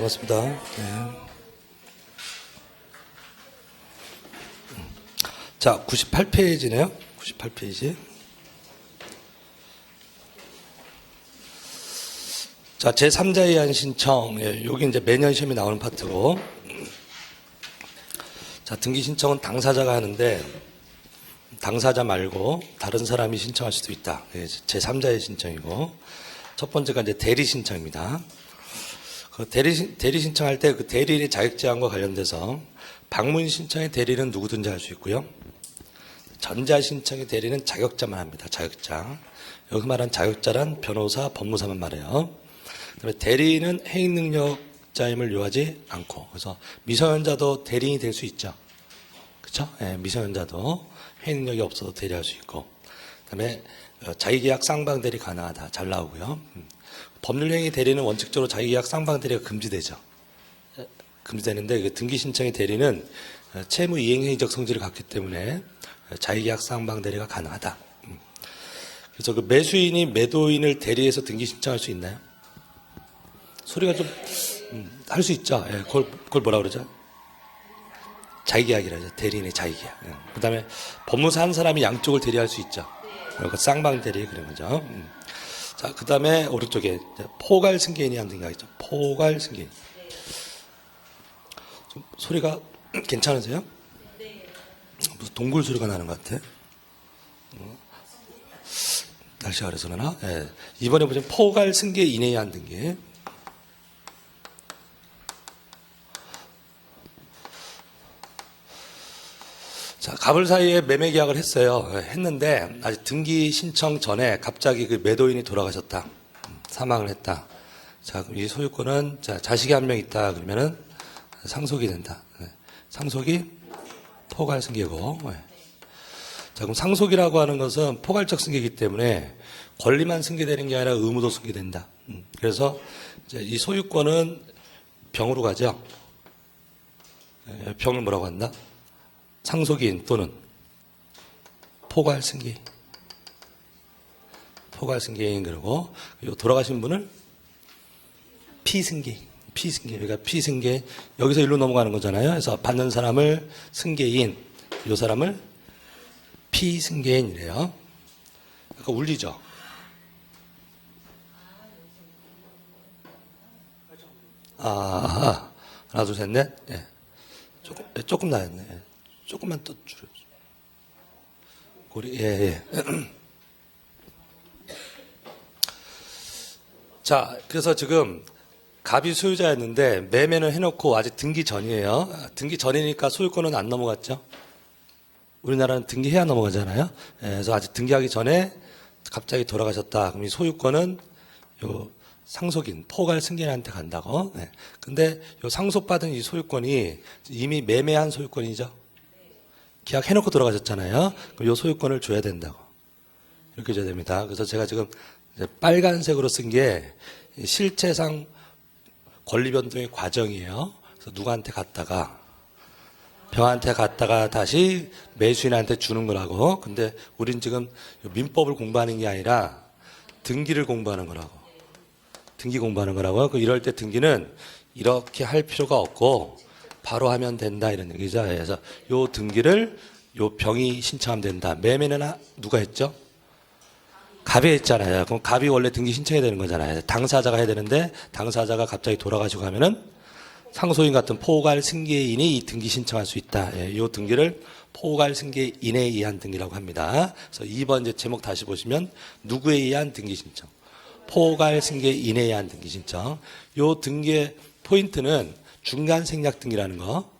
반갑습니다. 네. 자, 98페이지네요. 98페이지. 자, 제3자에 의한 신청. 예, 여기 이제 매년 시험에 나오는 파트고. 자, 등기 신청은 당사자가 하는데, 당사자 말고 다른 사람이 신청할 수도 있다. 예, 제3자의 신청이고. 첫 번째가 이제 대리 신청입니다. 그 대리 신청할 때 그 대리인의 자격 제한과 관련돼서 방문 신청의 대리는 누구든지 할 수 있고요. 전자 신청의 대리는 자격자만 합니다. 자격자. 여기 말한 자격자란 변호사, 법무사만 말해요. 그다음에 대리인은 해임 능력자임을 요하지 않고, 그래서 미성년자도 대리인이 될 수 있죠. 그렇죠? 예, 미성년자도 해임 능력이 없어도 대리할 수 있고. 그다음에 자기계약 쌍방 대리 가능하다. 잘 나오고요. 법률행위 대리는 원칙적으로 자기계약 쌍방 대리가 금지되죠. 금지되는데 그 등기 신청의 대리는 채무 이행행위적 성질을 갖기 때문에 자기계약 쌍방 대리가 가능하다. 그래서 그 매수인이 매도인을 대리해서 등기 신청할 수 있나요? 소리가 좀 할 수 있죠. 예, 그걸 뭐라 그러죠? 자기계약이라죠. 대리인의 자기계약. 예. 그다음에 법무사 한 사람이 양쪽을 대리할 수 있죠. 그 쌍방 대리 그런 거죠. 자, 그 다음에 오른쪽에 포괄 승계인이 한 등기가 있죠. 포괄 승계인. 좀 소리가 괜찮으세요? 무슨 동굴 소리가 나는 것 같아. 날씨가 그래서 그러나? 예. 이번에 보시면 포괄 승계인에 한 등기. 자, 갑을 사이에 매매 계약을 했어요. 했는데 아직 등기 신청 전에 갑자기 그 매도인이 돌아가셨다. 사망을 했다. 자, 그럼 이 소유권은 자식이 한 명 있다. 그러면은 상속이 된다. 상속이 포괄 승계고. 자, 그럼 상속이라고 하는 것은 포괄적 승계이기 때문에 권리만 승계되는 게 아니라 의무도 승계된다. 그래서 이제 이 소유권은 병으로 가죠. 병을 뭐라고 한다? 상속인 또는 포괄 승계인. 포괄 승계인 그러고 돌아가신 분을 피승계인. 그러니까 피승계 여기서 일로 넘어가는 거잖아요. 그래서 받는 사람을 승계인, 이 사람을 피승계인이래요. 그러니까 울리죠. 아, 하나, 둘, 셋, 넷. 예. 조금 나였네. 예. 조금만 더 줄여줘. 고리, 예. 자, 그래서 지금 갑이 소유자였는데 매매는 해놓고 아직 등기 전이에요. 등기 전이니까 소유권은 안 넘어갔죠. 우리나라는 등기해야 넘어가잖아요. 예, 그래서 아직 등기하기 전에 갑자기 돌아가셨다. 그럼 이 소유권은 요 상속인, 포괄 승계인한테 간다고. 예. 근데 요 상속받은 이 소유권이 이미 매매한 소유권이죠. 계약해놓고 돌아가셨잖아요. 그럼 이 소유권을 줘야 된다고. 이렇게 줘야 됩니다. 그래서 제가 지금 빨간색으로 쓴 게 실체상 권리 변동의 과정이에요. 그래서 누구한테 갔다가 병한테 갔다가 다시 매수인한테 주는 거라고. 근데 우린 지금 민법을 공부하는 게 아니라 등기를 공부하는 거라고. 등기 공부하는 거라고. 이럴 때 등기는 이렇게 할 필요가 없고 바로 하면 된다 이런 얘기죠. 그래서 요 등기를 요 병이 신청하면 된다. 매매는 누가 했죠? 갑이 했잖아요. 그럼 갑이 원래 등기 신청해야 되는 거잖아요. 당사자가 해야 되는데 당사자가 갑자기 돌아가시고 하면은 상속인 같은 포괄 승계인이 이 등기 신청할 수 있다. 예, 요 등기를 포괄 승계인에 의한 등기라고 합니다. 그래서 2번 이제 제목 다시 보시면 누구에 의한 등기 신청? 포괄 승계인에 의한 등기 신청. 요 등기의 포인트는 중간 생략 등기라는 거.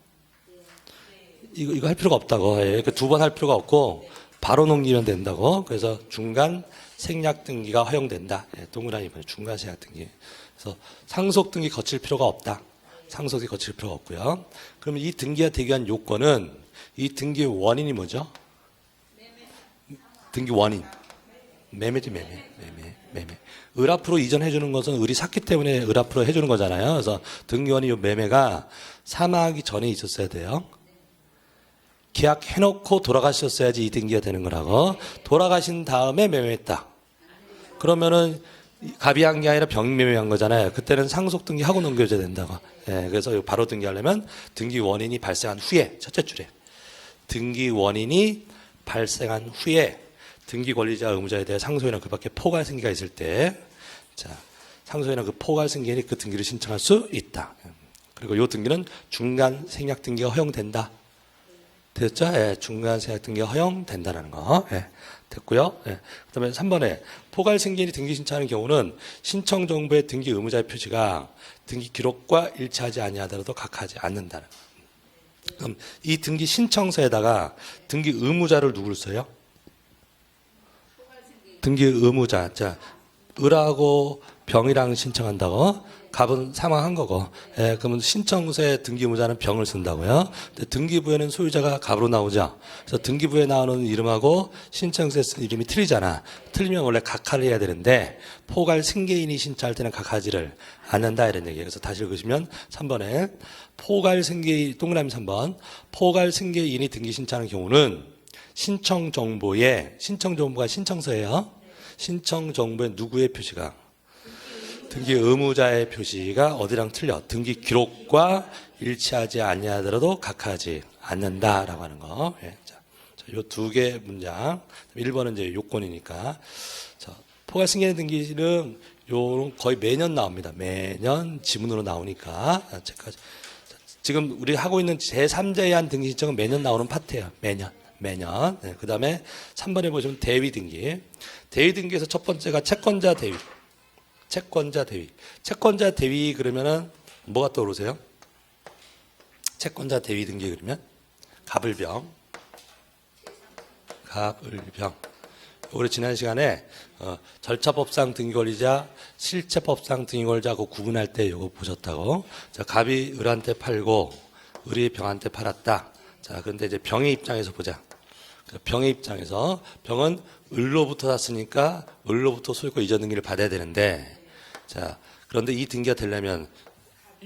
이거 할 필요가 없다고. 예, 두 번 할 필요가 없고 바로 넘기면 된다고. 그래서 중간 생략 등기가 허용된다. 예, 동그라미 보면 중간 생략 등기. 그래서 상속 등기 거칠 필요가 없다. 상속이 거칠 필요가 없고요. 그러면 이 등기가 되기 위한 요건은 이 등기의 원인이 뭐죠? 등기 원인. 매매지 매매. 을 앞으로 이전해 주는 것은 을이 샀기 때문에 을 앞으로 해주는 거잖아요. 그래서 등기원이 이 매매가 사망하기 전에 있었어야 돼요. 계약해놓고 돌아가셨어야지 이 등기가 되는 거라고. 돌아가신 다음에 매매했다. 그러면은 갑이 한 게 아니라 병이 매매한 거잖아요. 그때는 상속 등기하고 넘겨줘야 된다고. 예, 그래서 바로 등기하려면 등기 원인이 발생한 후에, 첫째 줄에 등기 원인이 발생한 후에 등기 권리자 의무자에 대해 상소인은 그 밖에 포괄 승계가 있을 때, 자, 상소인은 그 포괄 승계인이 그 등기를 신청할 수 있다. 그리고 이 등기는 중간 생략 등기가 허용된다. 됐죠? 예, 중간 생략 등기가 허용된다라는 거. 예, 됐고요. 예. 그다음에 3번에 포괄 승계인이 등기 신청하는 경우는 신청 정보의 등기 의무자의 표시가 등기 기록과 일치하지 아니하더라도 각하지 않는다는 거. 그럼 이 등기 신청서에다가 등기 의무자를 누구를 써요? 등기 의무자. 자, 을하고 병이랑 신청한다고. 갑은 사망한 거고. 예, 그러면 신청서에 등기 의무자는 병을 쓴다고요. 근데 등기부에는 소유자가 갑으로 나오죠. 그래서 등기부에 나오는 이름하고 신청서에 쓴 이름이 틀리잖아. 틀리면 원래 각하를 해야 되는데 포괄 승계인이 신청할 때는 각하지를 않는다 이런 얘기예요. 그래서 다시 읽으시면 3번에 포괄 승계인, 동그라미 3번. 포괄 승계인이 등기 신청하는 경우는 신청 정보가 신청서예요. 신청 정보에 누구의 표시가? 등기 의무자의 표시가 어디랑 틀려? 등기 기록과 일치하지 아니하더라도 각하지 않는다라고 하는 거. 예, 자, 요 두 개 문장. 1번은 이제 요건이니까. 자, 포괄 승계 등기는 요 거의 매년 나옵니다. 매년 지문으로 나오니까. 지금 우리 하고 있는 제3자에 한 등기 신청은 매년 나오는 파트예요. 매년. 네, 그 다음에 3번에 보시면 대위 등기. 대위 등기에서 첫 번째가 채권자 대위. 채권자 대위 그러면은 뭐가 떠오르세요? 채권자 대위 등기 그러면 갑을병. 우리 지난 시간에 절차법상 등기권리자, 실체법상 등기권리자하고 구분할 때 이거 보셨다고. 자, 갑이 을한테 팔고 을이 병한테 팔았다. 자, 그런데 이제 병의 입장에서 보자. 병의 입장에서 병은 을로부터 샀으니까 을로부터 소유권 이전 등기를 받아야 되는데, 자, 그런데 이 등기가 되려면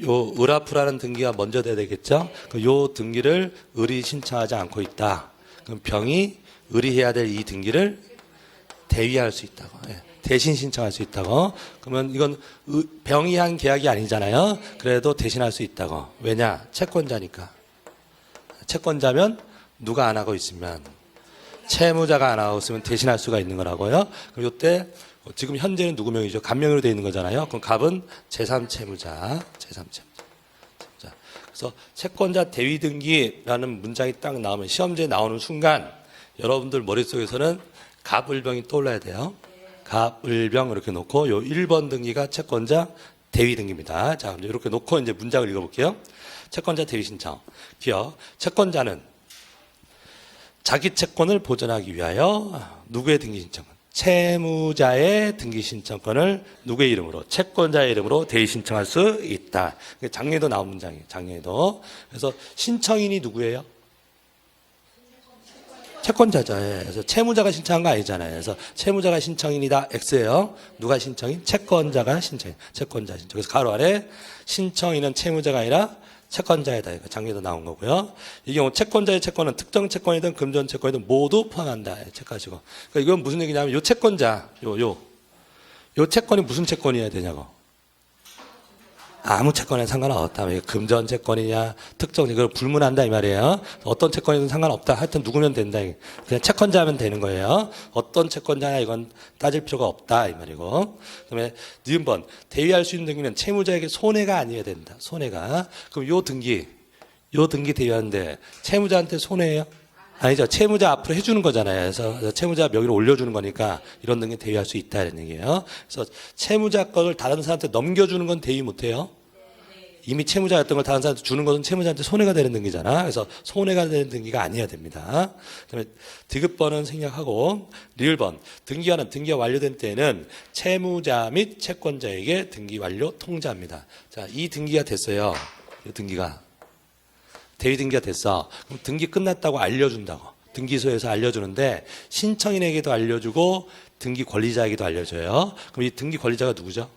요 을아프라는 등기가 먼저 돼야 되겠죠? 요 등기를 을이 신청하지 않고 있다. 그럼 병이 을이 해야 될 이 등기를 대위할 수 있다고. 예, 대신 신청할 수 있다고. 그러면 이건 병이 한 계약이 아니잖아요. 그래도 대신할 수 있다고. 왜냐? 채권자니까. 채권자면 누가 안 하고 있으면, 채무자가 안 하고 있으면 대신할 수가 있는 거라고요. 그럼 이때 지금 현재는 누구 명이죠? 갑명으로 되어 있는 거잖아요. 그럼 갑은 제3채무자. 자, 그래서 채권자 대위 등기라는 문장이 딱 나오면 시험지에 나오는 순간 여러분들 머릿속에서는 갑을병이 떠올라야 돼요. 갑을병 이렇게 놓고 요 1번 등기가 채권자 대위 등기입니다. 자, 이렇게 놓고 이제 문장을 읽어볼게요. 채권자 대위 신청. 기억. 채권자는 자기 채권을 보전하기 위하여 누구의 등기 신청? 채무자의 등기 신청권을 누구의 이름으로? 채권자의 이름으로 대위 신청할 수 있다. 장례도 나온 문장이에요. 장례도. 그래서 신청인이 누구예요? 채권자죠. 그래서 채무자가 신청한 거 아니잖아요. 그래서 채무자가 신청인이다. X예요. 누가 신청인? 채권자가 신청인. 채권자 신청. 그래서 가로 아래 신청인은 채무자가 아니라 채권자에다. 장례도 나온 거고요. 이 경우 채권자의 채권은 특정 채권이든 금전 채권이든 모두 포함한다. 체크하시고. 그러니까 이건 무슨 얘기냐면 요 채권자, 요 채권이 무슨 채권이어야 되냐고. 아무 채권에 상관없다. 금전 채권이냐, 특정, 이걸 불문한다 이 말이에요. 어떤 채권이든 상관없다. 하여튼 누구면 된다. 그냥 채권자 하면 되는 거예요. 어떤 채권자냐 이건 따질 필요가 없다 이 말이고. 그다음에 니은번 대위할 수 있는 등기는 채무자에게 손해가 아니어야 된다. 손해가. 그럼 요 등기 대위하는데 채무자한테 손해예요? 아니죠. 채무자 앞으로 해주는 거잖아요. 그래서 채무자 명의를 올려주는 거니까 이런 등기 대위할 수 있다 이런 얘기예요. 그래서 채무자 것을 다른 사람한테 넘겨주는 건 대위 못해요. 이미 채무자였던 걸 다른 사람한테 주는 것은 채무자한테 손해가 되는 등기잖아. 그래서 손해가 되는 등기가 아니어야 됩니다. 그다음에 디귿번은 생략하고 리을번 등기가 완료된 때에는 채무자 및 채권자에게 등기 완료 통지합니다. 자, 이 등기가 됐어요. 이 등기가. 대위 등기가 됐어. 그럼 등기 끝났다고 알려준다고. 등기소에서 알려주는데 신청인에게도 알려주고 등기 권리자에게도 알려줘요. 그럼 이 등기 권리자가 누구죠?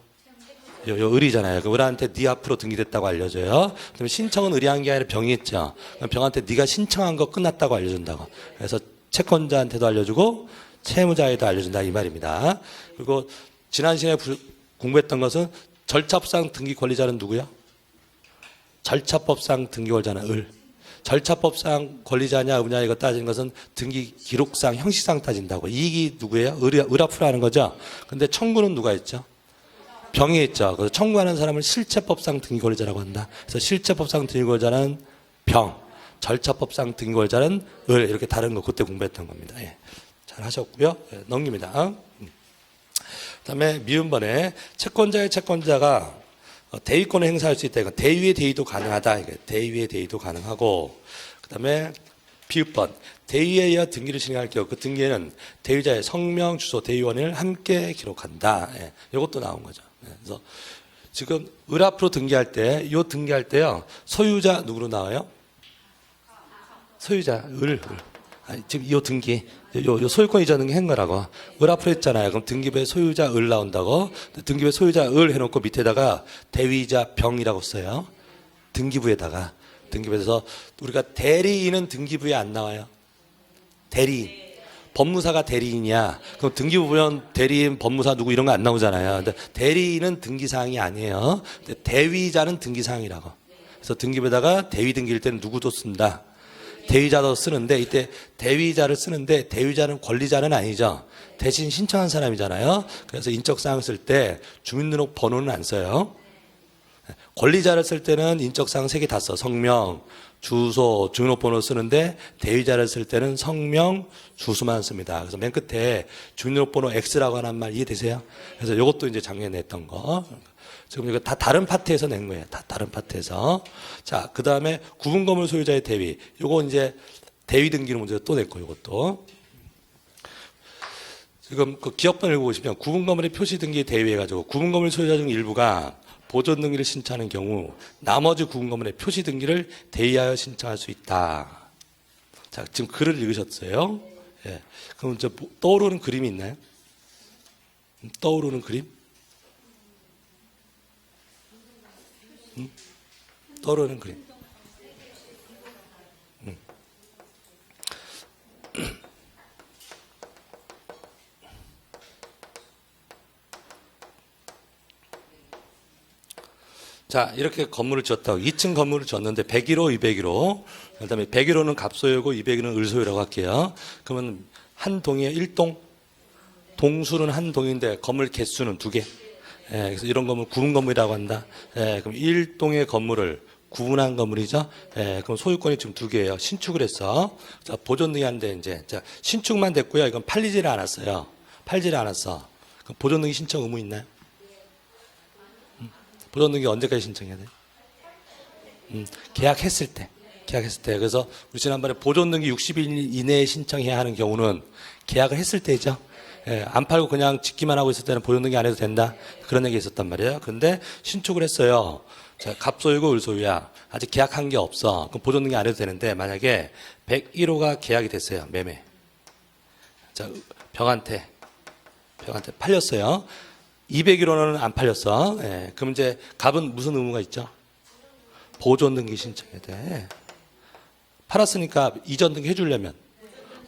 요 을이잖아요. 그 을한테 네 앞으로 등기됐다고 알려줘요. 그럼 신청은 을이 한 게 아니라 병이 했죠. 그럼 병한테 네가 신청한 거 끝났다고 알려준다고. 그래서 채권자한테도 알려주고 채무자에도 알려준다 이 말입니다. 그리고 지난 시간에 공부했던 것은 절차법상 등기 권리자는 누구야? 절차법상 등기 권리자는 을. 절차법상 권리자냐 없냐 이거 따지는 것은 등기 기록상 형식상 따진다고. 이익이 누구예요? 을 앞으로 하는 거죠. 근데 청구는 누가 했죠? 병이 있죠. 그래서 청구하는 사람을 실체법상 등기 권리자라고 한다. 그래서 실체법상 등기 권리자는 병, 절차법상 등기 권리자는 을. 이렇게 다른 거 그때 공부했던 겁니다. 예. 잘 하셨고요. 예, 넘깁니다. 그다음에 미음번에 채권자의 채권자가 대위권을 행사할 수 있다. 이건 대위의 대위도 가능하다. 대위의 대위도 가능하고, 그다음에 비읍번 대위에 의해 등기를 진행할 경우 그 등기에는 대위자의 성명, 주소, 대위원을 함께 기록한다. 예, 이것도 나온 거죠. 예, 그래서 지금 을 앞으로 등기할 때, 요 등기할 때요 소유자 누구로 나와요? 소유자 을. 아니, 지금 요 등기, 요 소유권 이전 등기 한 거라고. 을 앞으로 했잖아요. 그럼 등기부에 소유자 을 나온다고. 등기부에 소유자 을 해놓고 밑에다가 대위자 병이라고 써요. 등기부에다가. 등기부에서 우리가 대리인은 등기부에 안 나와요. 대리인. 법무사가 대리인이야. 그럼 등기부 보면 대리인, 법무사 누구 이런 거 안 나오잖아요. 근데 대리인은 등기사항이 아니에요. 근데 대위자는 등기사항이라고. 그래서 등기부에다가 대위 등기일 때는 누구도 쓴다. 대위자도 쓰는데 이때 대위자를 쓰는데 대위자는 권리자는 아니죠. 대신 신청한 사람이잖아요. 그래서 인적사항 쓸 때 주민등록 번호는 안 써요. 권리자를 쓸 때는 인적사항 3개 다 써. 성명, 주소, 주민등록번호 쓰는데 대위자를 쓸 때는 성명, 주소만 씁니다. 그래서 맨 끝에 주민등록번호 X라고 하는 말 이해되세요? 그래서 이것도 이제 작년에 냈던 거. 지금 이거 다 다른 파트에서 낸 거예요. 다 다른 파트에서. 자, 그 다음에 구분건물 소유자의 대위. 요거 이제 대위 등기를 먼저 또 냈고, 요것도. 지금 그 기업번 읽어보시면 구분건물의 표시 등기 대위해가지고 구분건물 소유자 중 일부가 보존 등기를 신청하는 경우 나머지 구분건물의 표시 등기를 대위하여 신청할 수 있다. 자, 지금 글을 읽으셨어요. 예. 그럼 이제 떠오르는 그림이 있나요? 떠오르는 그림? 떠오르는 그림. 자, 이렇게 건물을 지었다고. 2층 건물을 지었는데 101호, 201호. 그다음에 101호는 갑소유고 201호는 을소유라고 할게요. 그러면 한 동에 1동, 동수는 한 동인데 건물 개수는 2개. 예, 그래서 이런 건물 구분 건물이라고 한다. 예, 그럼 1동의 건물을 구분한 건물이죠. 예, 그럼 소유권이 지금 2개예요. 신축을 했어. 자, 보존 등기 하는데 이제 자, 신축만 됐고요. 이건 팔리지를 않았어요. 팔지를 않았어. 그럼 보존 등기 신청 의무 있나요? 보존 등기 언제까지 신청해야 돼요? 계약했을 때. 계약했을 때. 그래서 우리 지난번에 보존 등기 60일 이내에 신청해야 하는 경우는 계약을 했을 때죠. 예, 안 팔고 그냥 짓기만 하고 있을 때는 보존 등기 안 해도 된다. 그런 얘기 있었단 말이에요. 그런데 신축을 했어요. 자, 갑소유고 을소유야. 아직 계약한 게 없어. 그럼 보존 등기 안 해도 되는데 만약에 101호가 계약이 됐어요. 매매. 자, 병한테 팔렸어요. 201호는 안 팔렸어. 예, 그럼 이제 갑은 무슨 의무가 있죠? 보존 등기 신청해야 돼. 팔았으니까 이전 등기 해주려면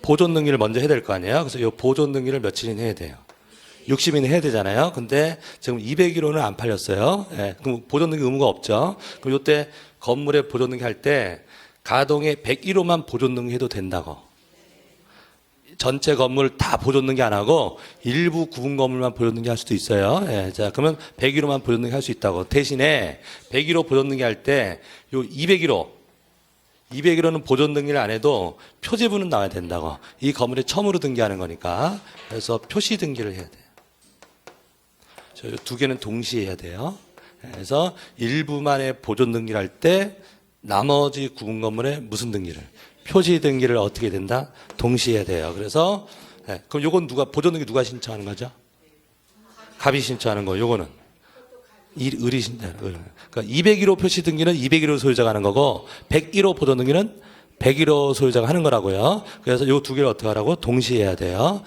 보존 등기를 먼저 해야 될 거 아니에요. 그래서 이 보존 등기를 며칠이나 해야 돼요. 60일이나 해야 되잖아요. 근데 지금 201호는 안 팔렸어요. 예, 그럼 보존 등기 의무가 없죠. 그럼 이때 건물에 보존 등기 할 때 가동에 101호만 보존 등기 해도 된다고. 전체 건물 다 보존 등기 안 하고 일부 구분 건물만 보존 등기 할 수도 있어요. 예, 자, 그러면 101호만 보존 등기 할 수 있다고. 대신에 101호 보존 등기 할 때 요 201호는 보존 등기를 안 해도 표제부는 나와야 된다고. 이 건물에 처음으로 등기하는 거니까. 그래서 표시 등기를 해야 돼요. 저 두 개는 동시에 해야 돼요. 그래서 일부만의 보존 등기를 할 때 나머지 구분 건물에 무슨 등기를? 표시 등기를 어떻게 해야 된다? 동시에 해야 돼요. 그래서 그럼 요건 보존 등기 누가 신청하는 거죠? 갑이 신청하는 거. 요거는 을이 신청하는. 그러니까 201호 표시 등기는 201호 소유자가 하는 거고 101호 보존 등기는 101호 소유자가 하는 거라고요. 그래서 요 두 개를 어떻게 하라고? 동시에 해야 돼요.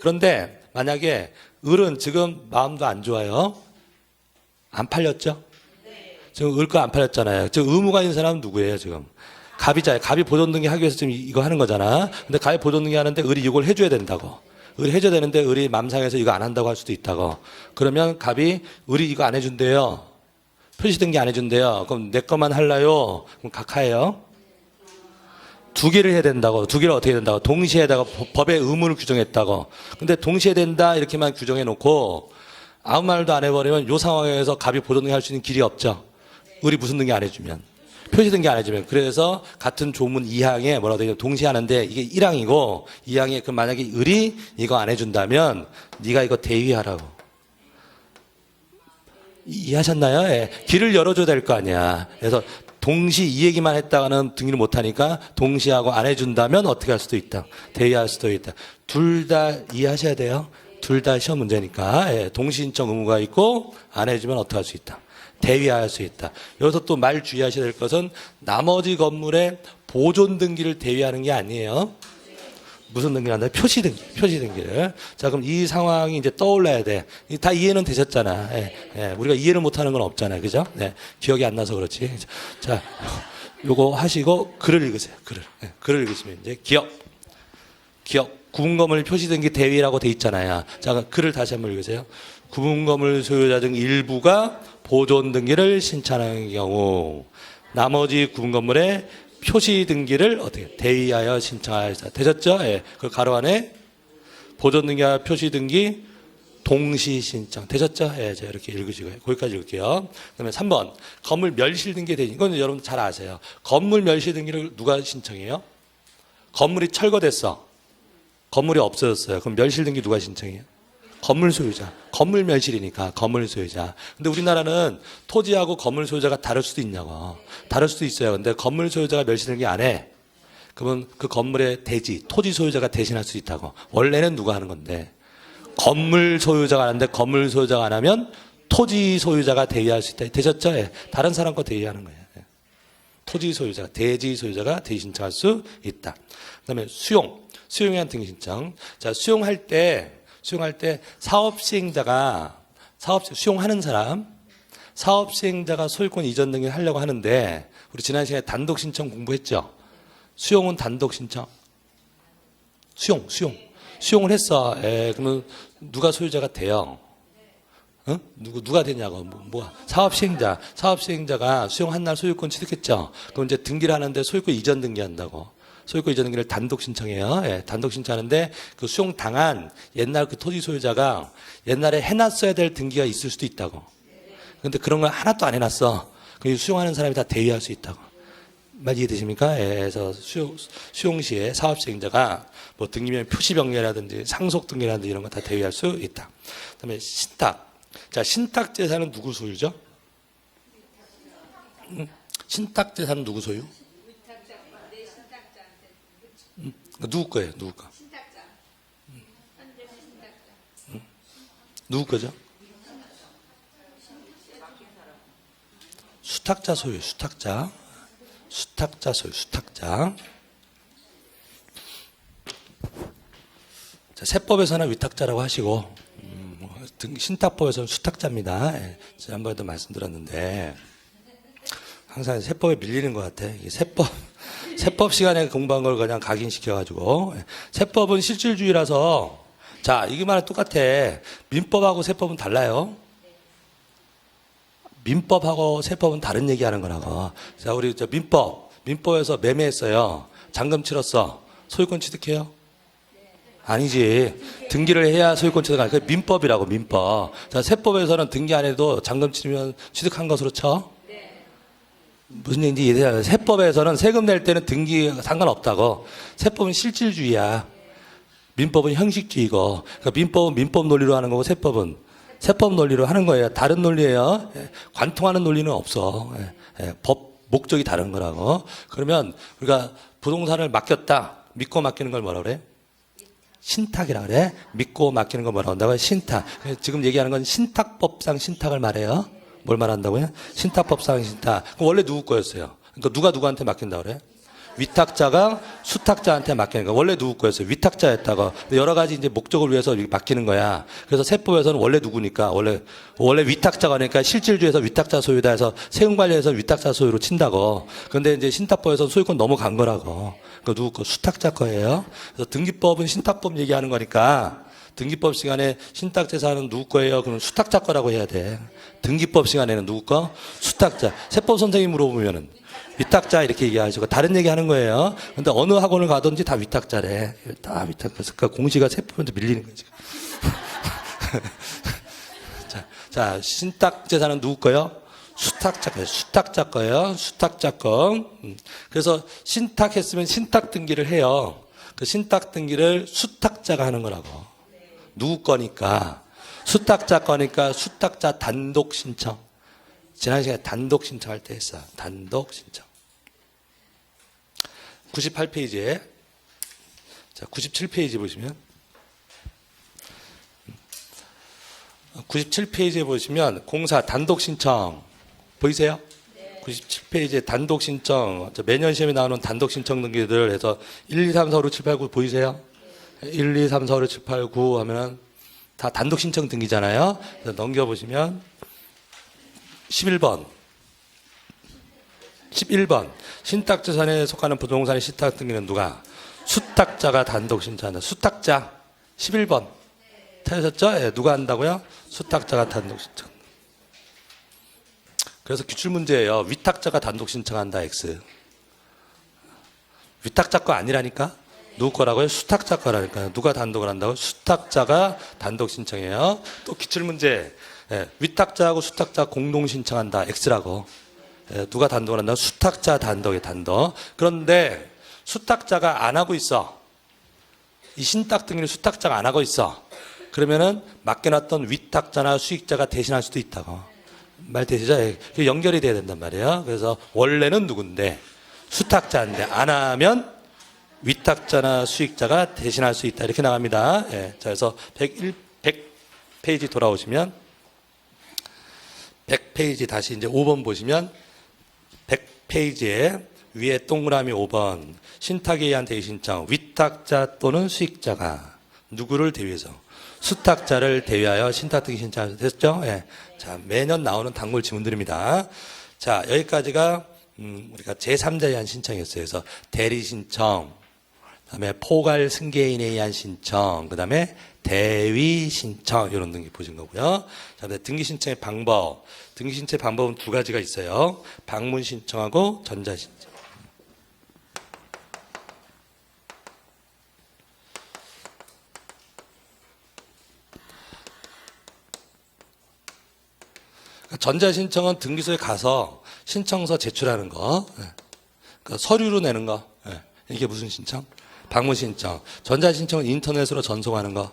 그런데 만약에 을은 지금 마음도 안 좋아요. 안 팔렸죠? 지금 을 거 안 팔렸잖아요. 지금 의무가 있는 사람은 누구예요, 지금? 갑이잖아요. 갑이 보존 등기 하기 위해서 지금 이거 하는 거잖아. 근데 갑이 보존 등기 하는데 을이 이걸 해줘야 된다고. 을이 해줘야 되는데 을이 맘상에서 이거 안 한다고 할 수도 있다고. 그러면 갑이 을이 이거 안 해준대요. 표시등기 안 해준대요. 그럼 내 것만 할라요? 그럼 각하예요. 두 개를 해야 된다고. 두 개를 어떻게 된다고? 동시에 해다가 법의 의무를 규정했다고. 근데 동시에 된다 이렇게만 규정해 놓고 아무 말도 안 해버리면 이 상황에서 갑이 보존등기 할 수 있는 길이 없죠. 을이 무슨 등기 안 해주면. 표시등기 안 해주면. 그래서 같은 조문 2항에 뭐라고 되냐면 동시에 하는데 이게 1항이고 2항에 그 만약에 을이 이거 안 해준다면 네가 이거 대위하라고. 이해하셨나요? 예. 길을 열어줘야 될 거 아니야. 그래서 동시 이 얘기만 했다가는 등기를 못하니까 동시하고 안 해준다면 어떻게 할 수도 있다. 대위할 수도 있다. 둘 다 이해하셔야 돼요. 둘 다 시험 문제니까. 예. 동시 신청 의무가 있고 안 해주면 어떻게 할 수 있다. 대위할 수 있다. 여기서 또 말 주의하셔야 될 것은 나머지 건물의 보존 등기를 대위하는 게 아니에요. 무슨 등기를 한다? 표시 등기를. 자, 그럼 이 상황이 이제 떠올라야 돼. 다 이해는 되셨잖아. 예, 예. 우리가 이해를 못하는 건 없잖아요. 그죠? 네. 기억이 안 나서 그렇지. 자, 요거 하시고 글을 읽으세요. 글을. 예, 글을 읽으시면 이제 기억. 구분건물 표시 등기 대위라고 돼 있잖아요. 자, 글을 다시 한번 읽으세요. 구분건물 소유자 등 일부가 보존 등기를 신청하는 경우 나머지 구분건물의 표시 등기를 어떻게 대위하여 신청하였다. 되셨죠? 예. 그 가로 안에 보존 등기와 표시 등기 동시 신청. 되셨죠? 예. 제가 이렇게 읽으시고요. 거기까지 읽을게요. 그다음에 3번. 건물 멸실 등기 대신. 이건 여러분 잘 아세요. 건물 멸실 등기를 누가 신청해요? 건물이 철거됐어. 건물이 없어졌어요. 그럼 멸실 등기 누가 신청해요? 건물 소유자. 건물 멸실이니까 건물 소유자. 근데 우리나라는 토지하고 건물 소유자가 다를 수도 있냐고. 다를 수도 있어요. 근데 건물 소유자가 멸실등기 안 해. 그러면 그 건물의 대지, 토지 소유자가 대신할 수 있다고. 원래는 누가 하는 건데. 건물 소유자가 하는데 건물 소유자가 안 하면 토지 소유자가 대위할 수 있다. 되셨죠? 예. 다른 사람 거 대위하는 거예요. 예. 토지 소유자가, 대지 소유자가 대위 신청할 수 있다. 그다음에 수용에 대한 등기 신청. 자, 수용할 때 사업 시행자가 수용하는 사람, 사업 시행자가 소유권 이전 등기를 하려고 하는데 우리 지난 시간에 단독 신청 공부했죠. 수용은 단독 신청. 수용을 했어. 그러면 누가 소유자가 돼요? 어? 누가 되냐고. 사업 시행자가 수용한 날 소유권 취득했죠. 그럼 이제 등기를 하는데 소유권 이전 등기한다고. 소유권 이전 등기를 단독 신청해요. 예, 단독 신청하는데 그 수용 당한 옛날 그 토지 소유자가 옛날에 해놨어야 될 등기가 있을 수도 있다고. 근데 그런 걸 하나도 안 해놨어. 그 수용하는 사람이 다 대위할 수 있다고. 말 이해되십니까? 예, 그래서 수용 시에 사업 시행자가 뭐 등기명 표시 변경이라든지 상속 등기라든지 이런 거 다 대위할 수 있다. 그다음에 신탁. 자, 신탁 재산은 누구 소유죠? 신탁 재산은 누구 소유? 누구 거예요? 누구 거? 신탁자. 누구 거죠? 수탁자 소유, 수탁자 소유, 수탁자. 자, 세법에서는 위탁자라고 하시고, 신탁법에서는 수탁자입니다. 예, 지난번에도 말씀드렸는데, 항상 세법에 밀리는 것 같아. 이게 세법 시간에 공부한 걸 그냥 각인시켜가지고. 세법은 실질주의라서, 자, 이게만 똑같아. 민법하고 세법은 달라요. 민법하고 세법은 다른 얘기 하는 거라고. 자, 우리 민법에서 매매했어요. 잔금 치렀어. 소유권 취득해요? 아니지. 등기를 해야 소유권 취득 아니야. 그게 민법이라고, 민법. 자, 세법에서는 등기 안 해도 잔금 치르면 취득한 것으로 쳐? 무슨 얘기인지 이해돼요. 세법에서는 세금 낼 때는 등기 상관없다고. 세법은 실질주의야. 민법은 형식주의고. 그러니까 민법은 민법 논리로 하는 거고 세법은 세법 논리로 하는 거예요. 다른 논리예요. 관통하는 논리는 없어. 법 목적이 다른 거라고. 그러면 우리가 부동산을 맡겼다. 믿고 맡기는 걸 뭐라 그래? 신탁이라 그래. 믿고 맡기는 걸 뭐라고 한다고? 신탁. 지금 얘기하는 건 신탁법상 신탁을 말해요. 뭘 말한다고요? 신탁법상 신탁. 그럼 원래 누구 거였어요? 그러니까 누가 누구한테 맡긴다고 그래? 위탁자가 수탁자한테 맡기는 거야. 원래 누구 거였어요? 위탁자였다고. 여러 가지 이제 목적을 위해서 맡기는 거야. 그래서 세법에서는 원래 누구니까 원래 위탁자가 그러니까 실질주의에서 위탁자 소유다 해서 세금관리에서 위탁자 소유로 친다고. 그런데 이제 신탁법에서는 소유권 넘어간 거라고. 그 누구 거? 수탁자 거예요. 그래서 등기법은 신탁법 얘기하는 거니까 등기법 시간에 신탁재산은 누구 거예요? 그럼 수탁자 거라고 해야 돼. 등기법 시간에는 누구 거? 수탁자. 세법 선생님 물어보면은 위탁자 이렇게 얘기하시고 다른 얘기 하는 거예요. 근데 어느 학원을 가든지 다 위탁자래. 다 위탁자. 그러니까 공시가 세법한테 밀리는 거지. 자, 신탁재산은 누구 거요? 수탁자 거예요. 수탁자 거예요. 수탁자 거. 그래서 신탁했으면 신탁 등기를 해요. 그 신탁 등기를 수탁자가 하는 거라고. 누구 거니까. 수탁자 거니까 수탁자 단독 신청. 지난 시간에 단독 신청할 때 했어. 단독 신청. 98페이지에. 자, 97페이지 보시면. 97페이지에 보시면 공사 단독 신청. 보이세요? 네. 97페이지에 단독 신청. 매년 시험에 나오는 단독 신청 등기들 해서 1, 2, 3, 4, 5, 6, 7, 8, 9 보이세요? 네. 1, 2, 3, 4, 5, 6, 7, 8, 9 하면은 다 단독 신청 등기잖아요. 그래서 넘겨보시면 11번. 11번. 신탁재산에 속하는 부동산의 신탁 등기는 누가? 수탁자가 단독 신청한다. 수탁자. 11번. 찾으셨죠? 예, 누가 한다고요? 수탁자가 단독 신청. 그래서 기출문제예요. 위탁자가 단독 신청한다. X. 위탁자 거 아니라니까? 누구 거라고요? 수탁자 거라니까요. 누가 단독을 한다고? 수탁자가 단독 신청해요. 또 기출문제. 예, 위탁자하고 수탁자 공동 신청한다. X라고. 예, 누가 단독을 한다고? 수탁자 단독의 단독. 그런데 수탁자가 안 하고 있어. 이 신탁 등기를 수탁자가 안 하고 있어. 그러면은 맡겨놨던 위탁자나 수익자가 대신할 수도 있다고. 말 되시죠? 연결이 돼야 된단 말이에요. 그래서 원래는 누군데 수탁자인데 안 하면 위탁자나 수익자가 대신할 수 있다. 이렇게 나갑니다. 예. 자, 그래서 100페이지 돌아오시면 100페이지 다시 이제 5번 보시면 100페이지에 위에 동그라미 5번 신탁에 의한 대신청 위탁자 또는 수익자가 누구를 대위해서 수탁자를 대위하여 신탁 등기 신청을 됐죠? 예. 자, 매년 나오는 단골 지문들입니다. 자, 여기까지가 우리가 제3자에 의한 신청이었어요. 그래서 대리 신청, 그다음에 포괄 승계인에 의한 신청, 그다음에 대위 신청 이런 등기 보신 거고요. 자, 등기 신청의 방법. 등기 신청의 방법은 두 가지가 있어요. 방문 신청하고 전자 신청. 전자신청은 등기소에 가서 신청서 제출하는 거, 그러니까 서류로 내는 거, 이게 무슨 신청? 방문신청. 전자신청은 인터넷으로 전송하는 거,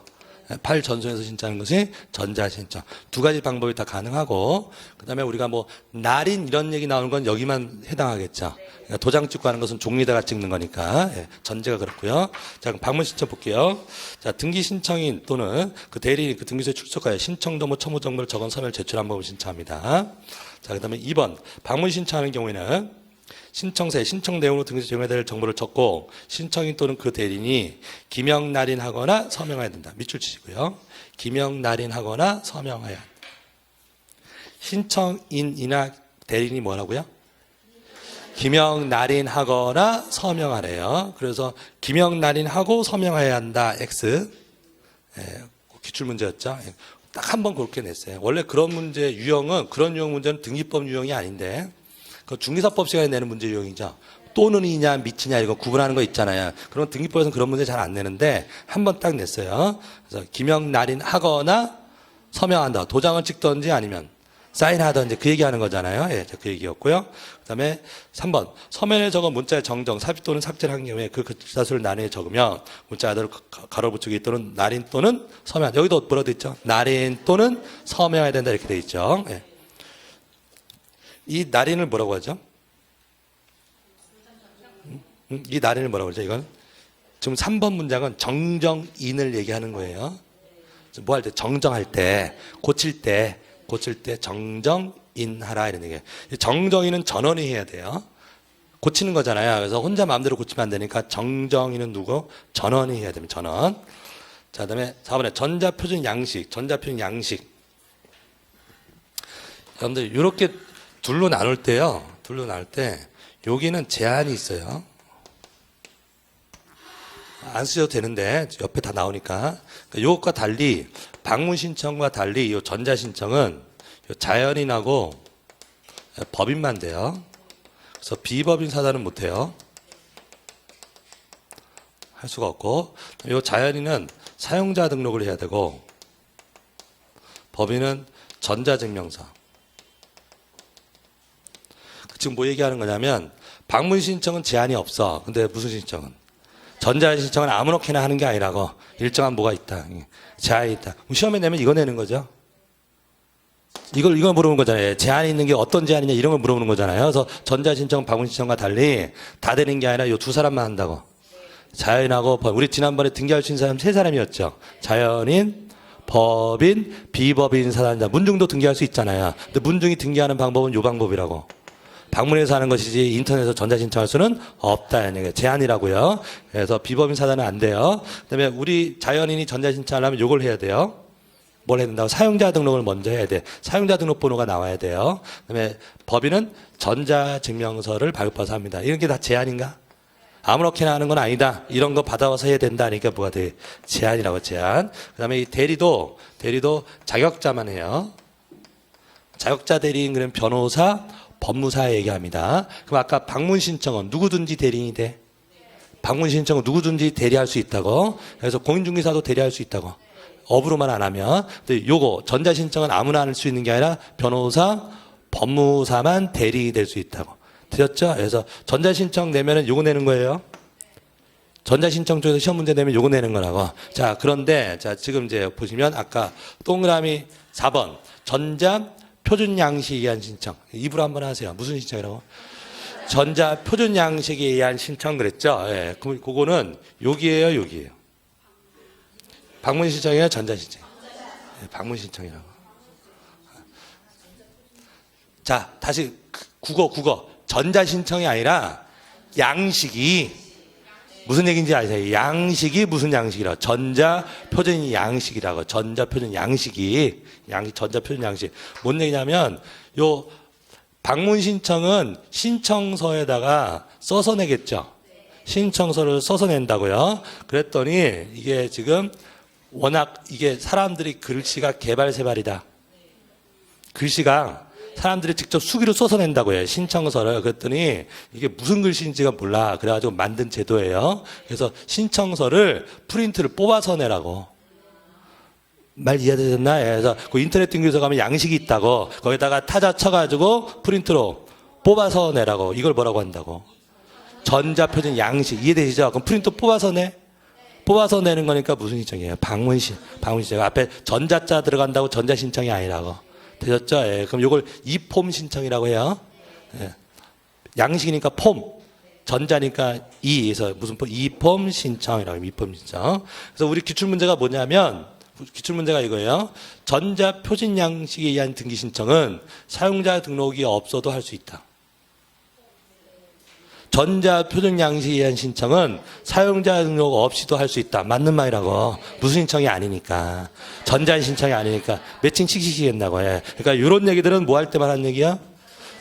파일 전송해서 신청하는 것이 전자신청. 두 가지 방법이 다 가능하고, 그 다음에 우리가 뭐 날인 이런 얘기 나오는 건 여기만 해당하겠죠. 그러니까 도장 찍고 하는 것은 종이에다가 찍는 거니까 전제가 그렇고요. 자, 그럼 방문신청 볼게요. 자, 등기신청인 또는 그 대리인 그 등기소에 출석하여 신청정보 첨부 정보를 적은 서면을 제출한 법을 신청합니다. 자, 그 다음에 2번 방문신청하는 경우에는 신청서에 신청 내용으로 등기소에 제공해야 될 정보를 적고 신청인 또는 그 대리인이 기명 날인하거나 서명해야 된다. 밑줄 치시고요. 기명 날인하거나 서명해야 한다. 신청인이나 대리인이 뭐라고요? 기명 날인하거나 서명하래요. 그래서 기명 날인하고 서명해야 한다. X. 기출문제였죠. 딱 한 번 그렇게 냈어요. 원래 그런 문제 유형은 그런 유형 문제는 등기법 유형이 아닌데 그 중개사법 시간에 내는 문제 유형이죠. 또는이냐 미치냐 이거 구분하는 거 있잖아요. 그런 등기법에서는 그런 문제 잘 안 내는데 한 번 딱 냈어요. 그래서 기명 날인하거나 서명한다. 도장을 찍든지 아니면 사인하든지 그 얘기하는 거잖아요. 예, 그 얘기였고요. 그다음에 3번 서면에 적은 문자의 정정, 삽입 또는 삭제를 한 경우에 그 글자수를 나누어 적으면 문자 아래로 가로 붙이기 또는 날인 또는 서명. 여기도 뭐라 돼 있죠? 날인 또는 서명해야 된다 이렇게 돼 있죠. 예. 이 날인을 뭐라고 하죠? 이 날인을 뭐라고 하죠? 이건 지금 3번 문장은 정정인을 얘기하는 거예요. 뭐 할 때 정정할 때 고칠 때 정정인하라 이런 얘기예요. 정정인은 전원이 해야 돼요. 고치는 거잖아요. 그래서 혼자 마음대로 고치면 안 되니까 정정인은 누구? 전원이 해야 됩니다. 전원. 자, 그다음에 4번에 전자표준 양식. 여러분들 이렇게 둘로 나눌 때요. 여기는 제한이 있어요. 안 쓰셔도 되는데 옆에 다 나오니까. 이것과 달리 방문 신청과 달리 이 전자 신청은 자연인하고 법인만 돼요. 그래서 비법인 사단은 못 해요. 할 수가 없고, 이 자연인은 사용자 등록을 해야 되고, 법인은 전자증명서. 지금 뭐 얘기하는 거냐면 방문 신청은 제한이 없어. 근데 무슨 신청은? 전자 신청은 아무렇게나 하는 게 아니라고. 일정한 뭐가 있다. 제한이 있다. 시험에 내면 이거 내는 거죠. 이걸 물어보는 거잖아요. 제한이 있는 게 어떤 제한이냐 이런 걸 물어보는 거잖아요. 그래서 전자 신청, 방문 신청과 달리 다 되는 게 아니라 이 두 사람만 한다고. 자연인하고 법인. 우리 지난번에 등기할 수 있는 사람 세 사람이었죠. 자연인, 법인, 비법인 사단자. 문중도 등기할 수 있잖아요. 근데 문중이 등기하는 방법은 이 방법이라고. 방문해서 하는 것이지 인터넷에서 전자신청할 수는 없다. 제한이라고요. 그래서 비법인 사단은 안 돼요. 그다음에 우리 자연인이 전자신청을 하면 이걸 해야 돼요. 뭘 해야 된다고? 사용자 등록을 먼저 해야 돼. 사용자 등록번호가 나와야 돼요. 그다음에 법인은 전자증명서를 발급해서 합니다. 이런 게 다 제한인가? 아무렇게나 하는 건 아니다. 이런 거 받아와서 해야 된다. 그러니까 뭐가 돼? 제한이라고 제한. 그다음에 이 대리도 자격자만 해요. 자격자 대리인 그러면 변호사, 법무사 얘기합니다. 그럼 아까 방문 신청은 누구든지 대리인이 돼? 방문 신청은 누구든지 대리할 수 있다고. 그래서 공인중개사도 대리할 수 있다고. 업으로만 안 하면. 근데 요거 전자 신청은 아무나 할 수 있는 게 아니라 변호사, 법무사만 대리인이 될 수 있다고. 되셨죠? 그래서 전자 신청 내면은 요거 내는 거예요. 전자 신청 쪽에서 시험 문제 내면 요거 내는 거라고. 자, 그런데 자, 지금 이제 보시면 아까 동그라미 4번 전자 표준 양식에 의한 신청. 입으로 한번 하세요. 무슨 신청이라고? 전자 표준 양식에 의한 신청 그랬죠? 예. 그럼 그거는 여기예요, 여기예요. 방문 신청이에요, 전자 신청. 예, 방문 신청이라고. 자, 다시 국어. 전자 신청이 아니라 양식이 무슨 얘기인지 아세요? 양식이 무슨 양식이라고? 전자 표준 양식이라고. 전자 표준 양식이 전자 표준 양식. 뭔 얘기냐면 요 방문 신청은 신청서에다가 써서 내겠죠. 신청서를 써서 낸다고요. 그랬더니 이게 지금 워낙 이게 사람들이 글씨가 개발세발이다. 글씨가 사람들이 직접 수기로 써서 낸다고 해요. 신청서를. 그랬더니 이게 무슨 글씨인지가 몰라. 그래가지고 만든 제도예요. 그래서 신청서를 프린트를 뽑아서 내라고. 말 이해되셨나? 그래서 그 인터넷 등기소 가면 양식이 있다고. 거기다가 타자 쳐가지고 프린트로 뽑아서 내라고. 이걸 뭐라고 한다고? 전자표준 양식. 이해되시죠? 그럼 프린트 뽑아서 내? 뽑아서 내는 거니까 무슨 신청이에요? 방문신청. 앞에 전자자 들어간다고 전자신청이 아니라고. 되셨죠? 예, 그럼 이걸 이폼 신청이라고 해요. 예. 양식이니까 폼, 전자니까 그래서 무슨 폼? 이폼 신청이라고 해요. 이폼 신청. 그래서 우리 기출문제가 뭐냐면, 기출문제가 이거예요. 전자 표준 양식에 의한 등기 신청은 사용자 등록이 없어도 할 수 있다. 전자 표준 양식에 의한 신청은 사용자 등록 없이도 할 수 있다. 맞는 말이라고. 무슨 신청이 아니니까. 전자 신청이 아니니까. 매칭 시키겠다고 해. 그러니까 이런 얘기들은 뭐 할 때만 하는 얘기야?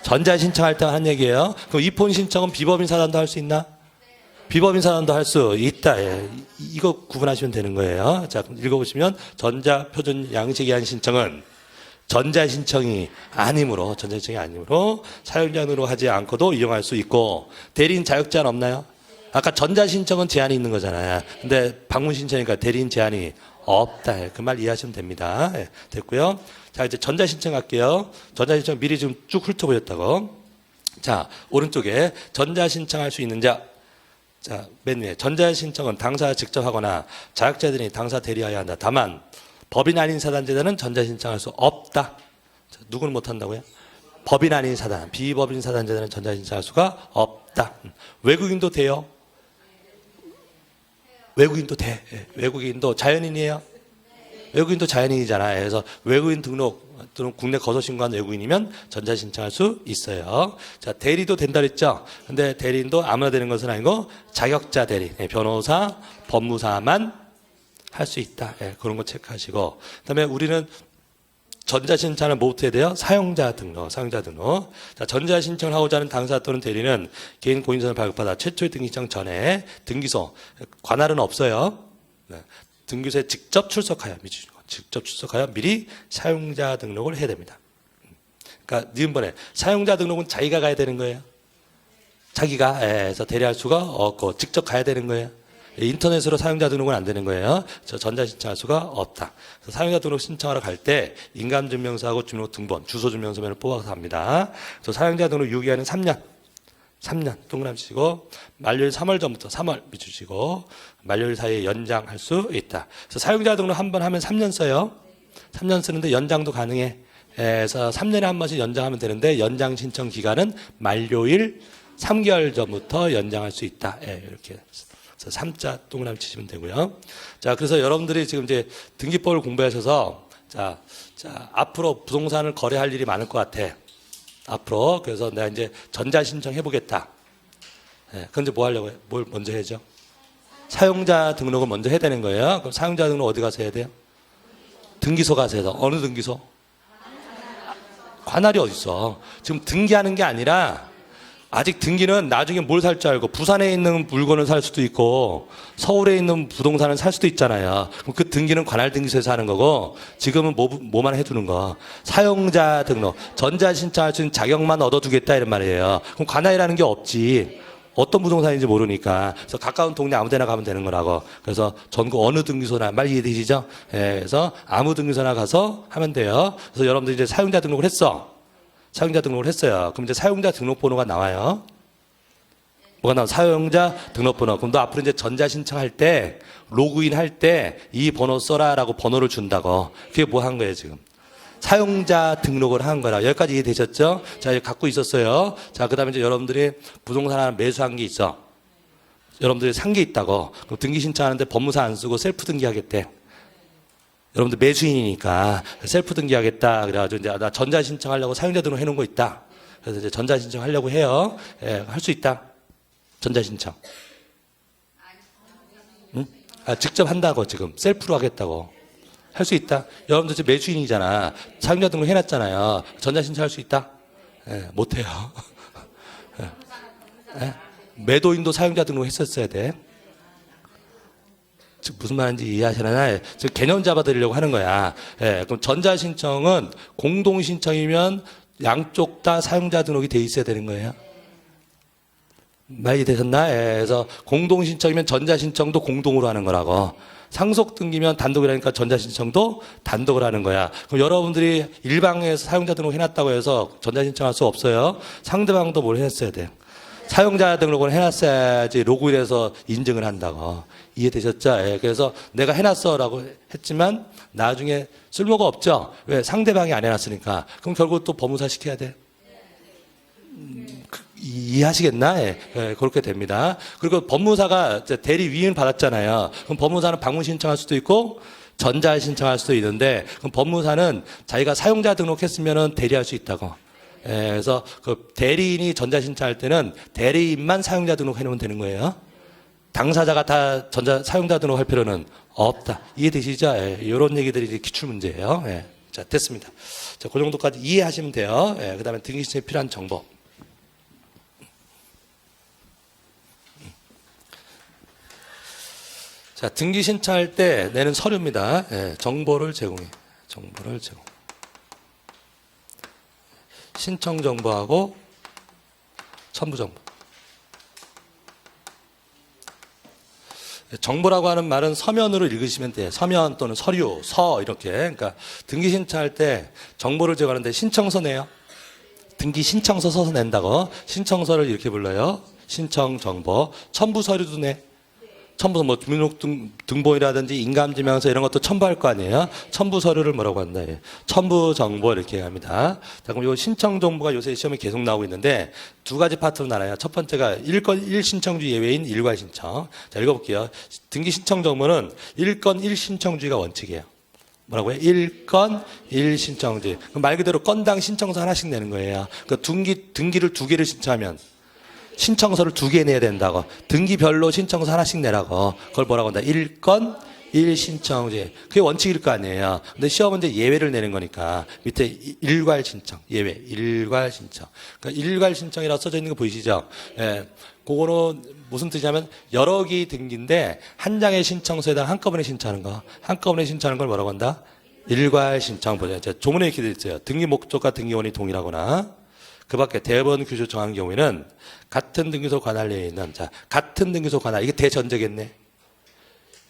전자 신청할 때만 하는 얘기예요. 그럼 이폰 신청은 비법인 사단도 할 수 있나? 비법인 사단도 할 수 있다. 예. 이거 구분하시면 되는 거예요. 자, 읽어보시면 전자 표준 양식에 의한 신청은 전자 신청이 아니므로 사용자로 하지 않고도 이용할 수 있고, 대리인 자격 제한 없나요? 아까 전자 신청은 제한이 있는 거잖아요. 근데 방문 신청이니까 대리인 제한이 없다. 그 말 이해하시면 됩니다. 네, 됐고요. 자, 이제 전자 신청 할게요. 전자 신청 미리 좀 쭉 훑어보셨다고. 자, 오른쪽에 전자 신청할 수 있는 자. 자, 맨 위에 전자 신청은 당사가 직접 하거나 자격자들이 당사 대리하여야 한다. 다만 법인 아닌 사단제자는 전자 신청할 수 없다. 자, 누구는 못 한다고요? 법인 아닌 사단, 비법인 사단제자는 전자 신청할 수가 없다. 외국인도 돼요? 외국인도 돼. 외국인도 자연인이에요? 외국인도 자연인이잖아요. 그래서 외국인 등록 또는 국내 거소 신고한 외국인이면 전자 신청할 수 있어요. 자, 대리도 된다 그랬죠? 근데 대리인도 아무나 되는 것은 아니고 자격자 대리, 변호사, 법무사만 할 수 있다. 그런 거 체크하시고. 그다음에 우리는 전자신청은 뭐부터 해야 돼요? 사용자 등록, 사용자 등록. 자, 전자신청을 하고자 하는 당사 또는 대리는 개인 공인선을 발급받아 최초의 등기 신청 전에 등기소, 관할은 없어요. 네. 등기소에 직접 출석하여, 직접 출석하여 미리 사용자 등록을 해야 됩니다. 그러니까 니은번에 사용자 등록은 자기가 가야 되는 거예요. 자기가 해서 대리할 수가 없고 직접 가야 되는 거예요. 인터넷으로 사용자 등록은 안 되는 거예요. 전자신청할 수가 없다. 그래서 사용자 등록 신청하러 갈 때 인감증명서하고 주민등록 등본, 주소증명서면을 뽑아서 합니다. 그래서 사용자 등록 유기한은 3년 동그라미 치고 만료일 3월 전부터 3월 미주시고 만료일 사이에 연장할 수 있다. 그래서 사용자 등록 한 번 하면 3년 써요. 3년 쓰는데 연장도 가능해. 그래서 3년에 한 번씩 연장하면 되는데 연장 신청 기간은 만료일 3개월 전부터 연장할 수 있다. 이렇게. 그래서 3자 동그라미 치시면 되고요. 자, 그래서 여러분들이 지금 이제 등기법을 공부하셔서 자, 앞으로 부동산을 거래할 일이 많을 것 같아. 앞으로. 그래서 내가 이제 전자신청 해보겠다. 그런데 뭐 하려고 해? 뭘 먼저 해야죠? 사용자 등록을 먼저 해야 되는 거예요. 그럼 사용자 등록 어디 가서 해야 돼요? 등기소 가서 해서. 어느 등기소? 관할이 어딨어? 지금 등기하는 게 아니라 아직 등기는 나중에 뭘 살 줄 알고 부산에 있는 물건을 살 수도 있고 서울에 있는 부동산을 살 수도 있잖아요. 그럼 그 등기는 관할 등기소에서 하는 거고 지금은 뭐만 해두는 거. 사용자 등록, 전자신청할 수 있는 자격만 얻어두겠다 이런 말이에요. 그럼 관할이라는 게 없지. 어떤 부동산인지 모르니까. 그래서 가까운 동네 아무 데나 가면 되는 거라고. 그래서 전국 어느 등기소나 말 이해되시죠? 그래서 아무 등기소나 가서 하면 돼요. 그래서 여러분들 이제 사용자 등록을 했어. 사용자 등록을 했어요. 그럼 이제 사용자 등록번호가 나와요. 뭐가 나와? 사용자 등록번호. 그럼 너 앞으로 이제 전자신청할 때, 로그인 할 때 이 번호 써라라고 번호를 준다고. 그게 뭐 한 거예요, 지금? 사용자 등록을 한 거라. 여기까지 이해되셨죠? 자, 이거 갖고 있었어요. 자, 그 다음에 이제 여러분들이 부동산 하나 매수한 게 있어. 여러분들이 산 게 있다고. 그럼 등기 신청하는데 법무사 안 쓰고 셀프 등기하겠대. 여러분들 매수인이니까 셀프 등기하겠다. 그래가지고 이제 나 전자 신청하려고 사용자 등록 해놓은 거 있다. 그래서 이제 전자 신청하려고 해요. 할 수 있다. 전자 신청. 응? 직접 한다고 지금 셀프로 하겠다고. 할 수 있다. 여러분들 지금 매수인이잖아. 사용자 등록 해놨잖아요. 전자 신청할 수 있다. 못해요. 매도인도 사용자 등록 했었어야 돼. 무슨 말인지 이해하시나요? 지금 개념 잡아드리려고 하는 거야. 그럼 전자신청은 공동신청이면 양쪽 다 사용자 등록이 돼 있어야 되는 거예요. 말이 되셨나? 그래서 공동신청이면 전자신청도 공동으로 하는 거라고. 상속등기면 단독이라니까 전자신청도 단독을 하는 거야. 그럼 여러분들이 일방에서 사용자 등록 해놨다고 해서 전자신청할 수 없어요. 상대방도 뭘 했어야 돼. 사용자 등록을 해놨어야지 로그인해서 인증을 한다고. 이해되셨죠? 그래서 내가 해놨어라고 했지만 나중에 쓸모가 없죠. 왜? 상대방이 안 해놨으니까. 그럼 결국 또 법무사 시켜야 돼. 이해하시겠나? 그렇게 됩니다. 그리고 법무사가 대리 위임 받았잖아요. 그럼 법무사는 방문 신청할 수도 있고 전자 신청할 수도 있는데 그럼 법무사는 자기가 사용자 등록했으면 대리할 수 있다고. 그래서 그 대리인이 전자 신청할 때는 대리인만 사용자 등록해 놓으면 되는 거예요. 당사자가 다 사용자 등록할 필요는 없다. 이해되시죠? 이런 얘기들이 이제 기출 문제예요. 자, 됐습니다. 자, 그 정도까지 이해하시면 돼요. 그 다음에 등기 신청에 필요한 정보. 자, 등기 신청할 때 내는 서류입니다. 정보를 제공해. 정보를 제공. 신청 정보하고 첨부 정보. 정보라고 하는 말은 서면으로 읽으시면 돼요. 서면 또는 서류, 서 이렇게. 그러니까 등기 신청할 때 정보를 제공하는데 신청서 내요. 등기 신청서 써서 낸다고. 신청서를 이렇게 불러요. 신청 정보. 첨부 서류도 내. 첨부 뭐 주민등록등본이라든지 인감증명서 이런 것도 첨부할 거 아니에요. 첨부 서류를 뭐라고 한다. 첨부 정보 이렇게 합니다. 자, 그럼 이 신청 정보가 요새 시험에 계속 나오고 있는데 두 가지 파트로 나눠요. 첫 번째가 1신청주 예외인 일괄 신청. 자, 읽어볼게요. 등기 신청 정보는 1건 1신청주의가 원칙이에요. 뭐라고요? 1건 1신청주의. 말 그대로 건당 신청서 하나씩 내는 거예요. 그러니까 등기를 2개를 신청하면 신청서를 2개 내야 된다고. 등기별로 신청서 하나씩 내라고. 그걸 뭐라고 한다? 1건 일신청제. 그게 원칙일 거 아니에요. 근데 시험은 이제 예외를 내는 거니까 밑에 일괄 신청, 예외, 일괄 신청. 그러니까 일괄 신청이라고 써져 있는 거 보이시죠? 예. 그거는 무슨 뜻이냐면 여러 개의 등기인데 한 장의 신청서에다 한꺼번에 신청하는 거. 한꺼번에 신청하는 걸 뭐라고 한다? 일괄 신청 보자. 조문에 이렇게 되어 있어요. 등기 목적과 등기원이 동일하거나 그 밖에 대법원 규칙 정한 경우에는 같은 등기소 관할 내에 있는 자 같은 등기소 관할 이게 대전제겠네.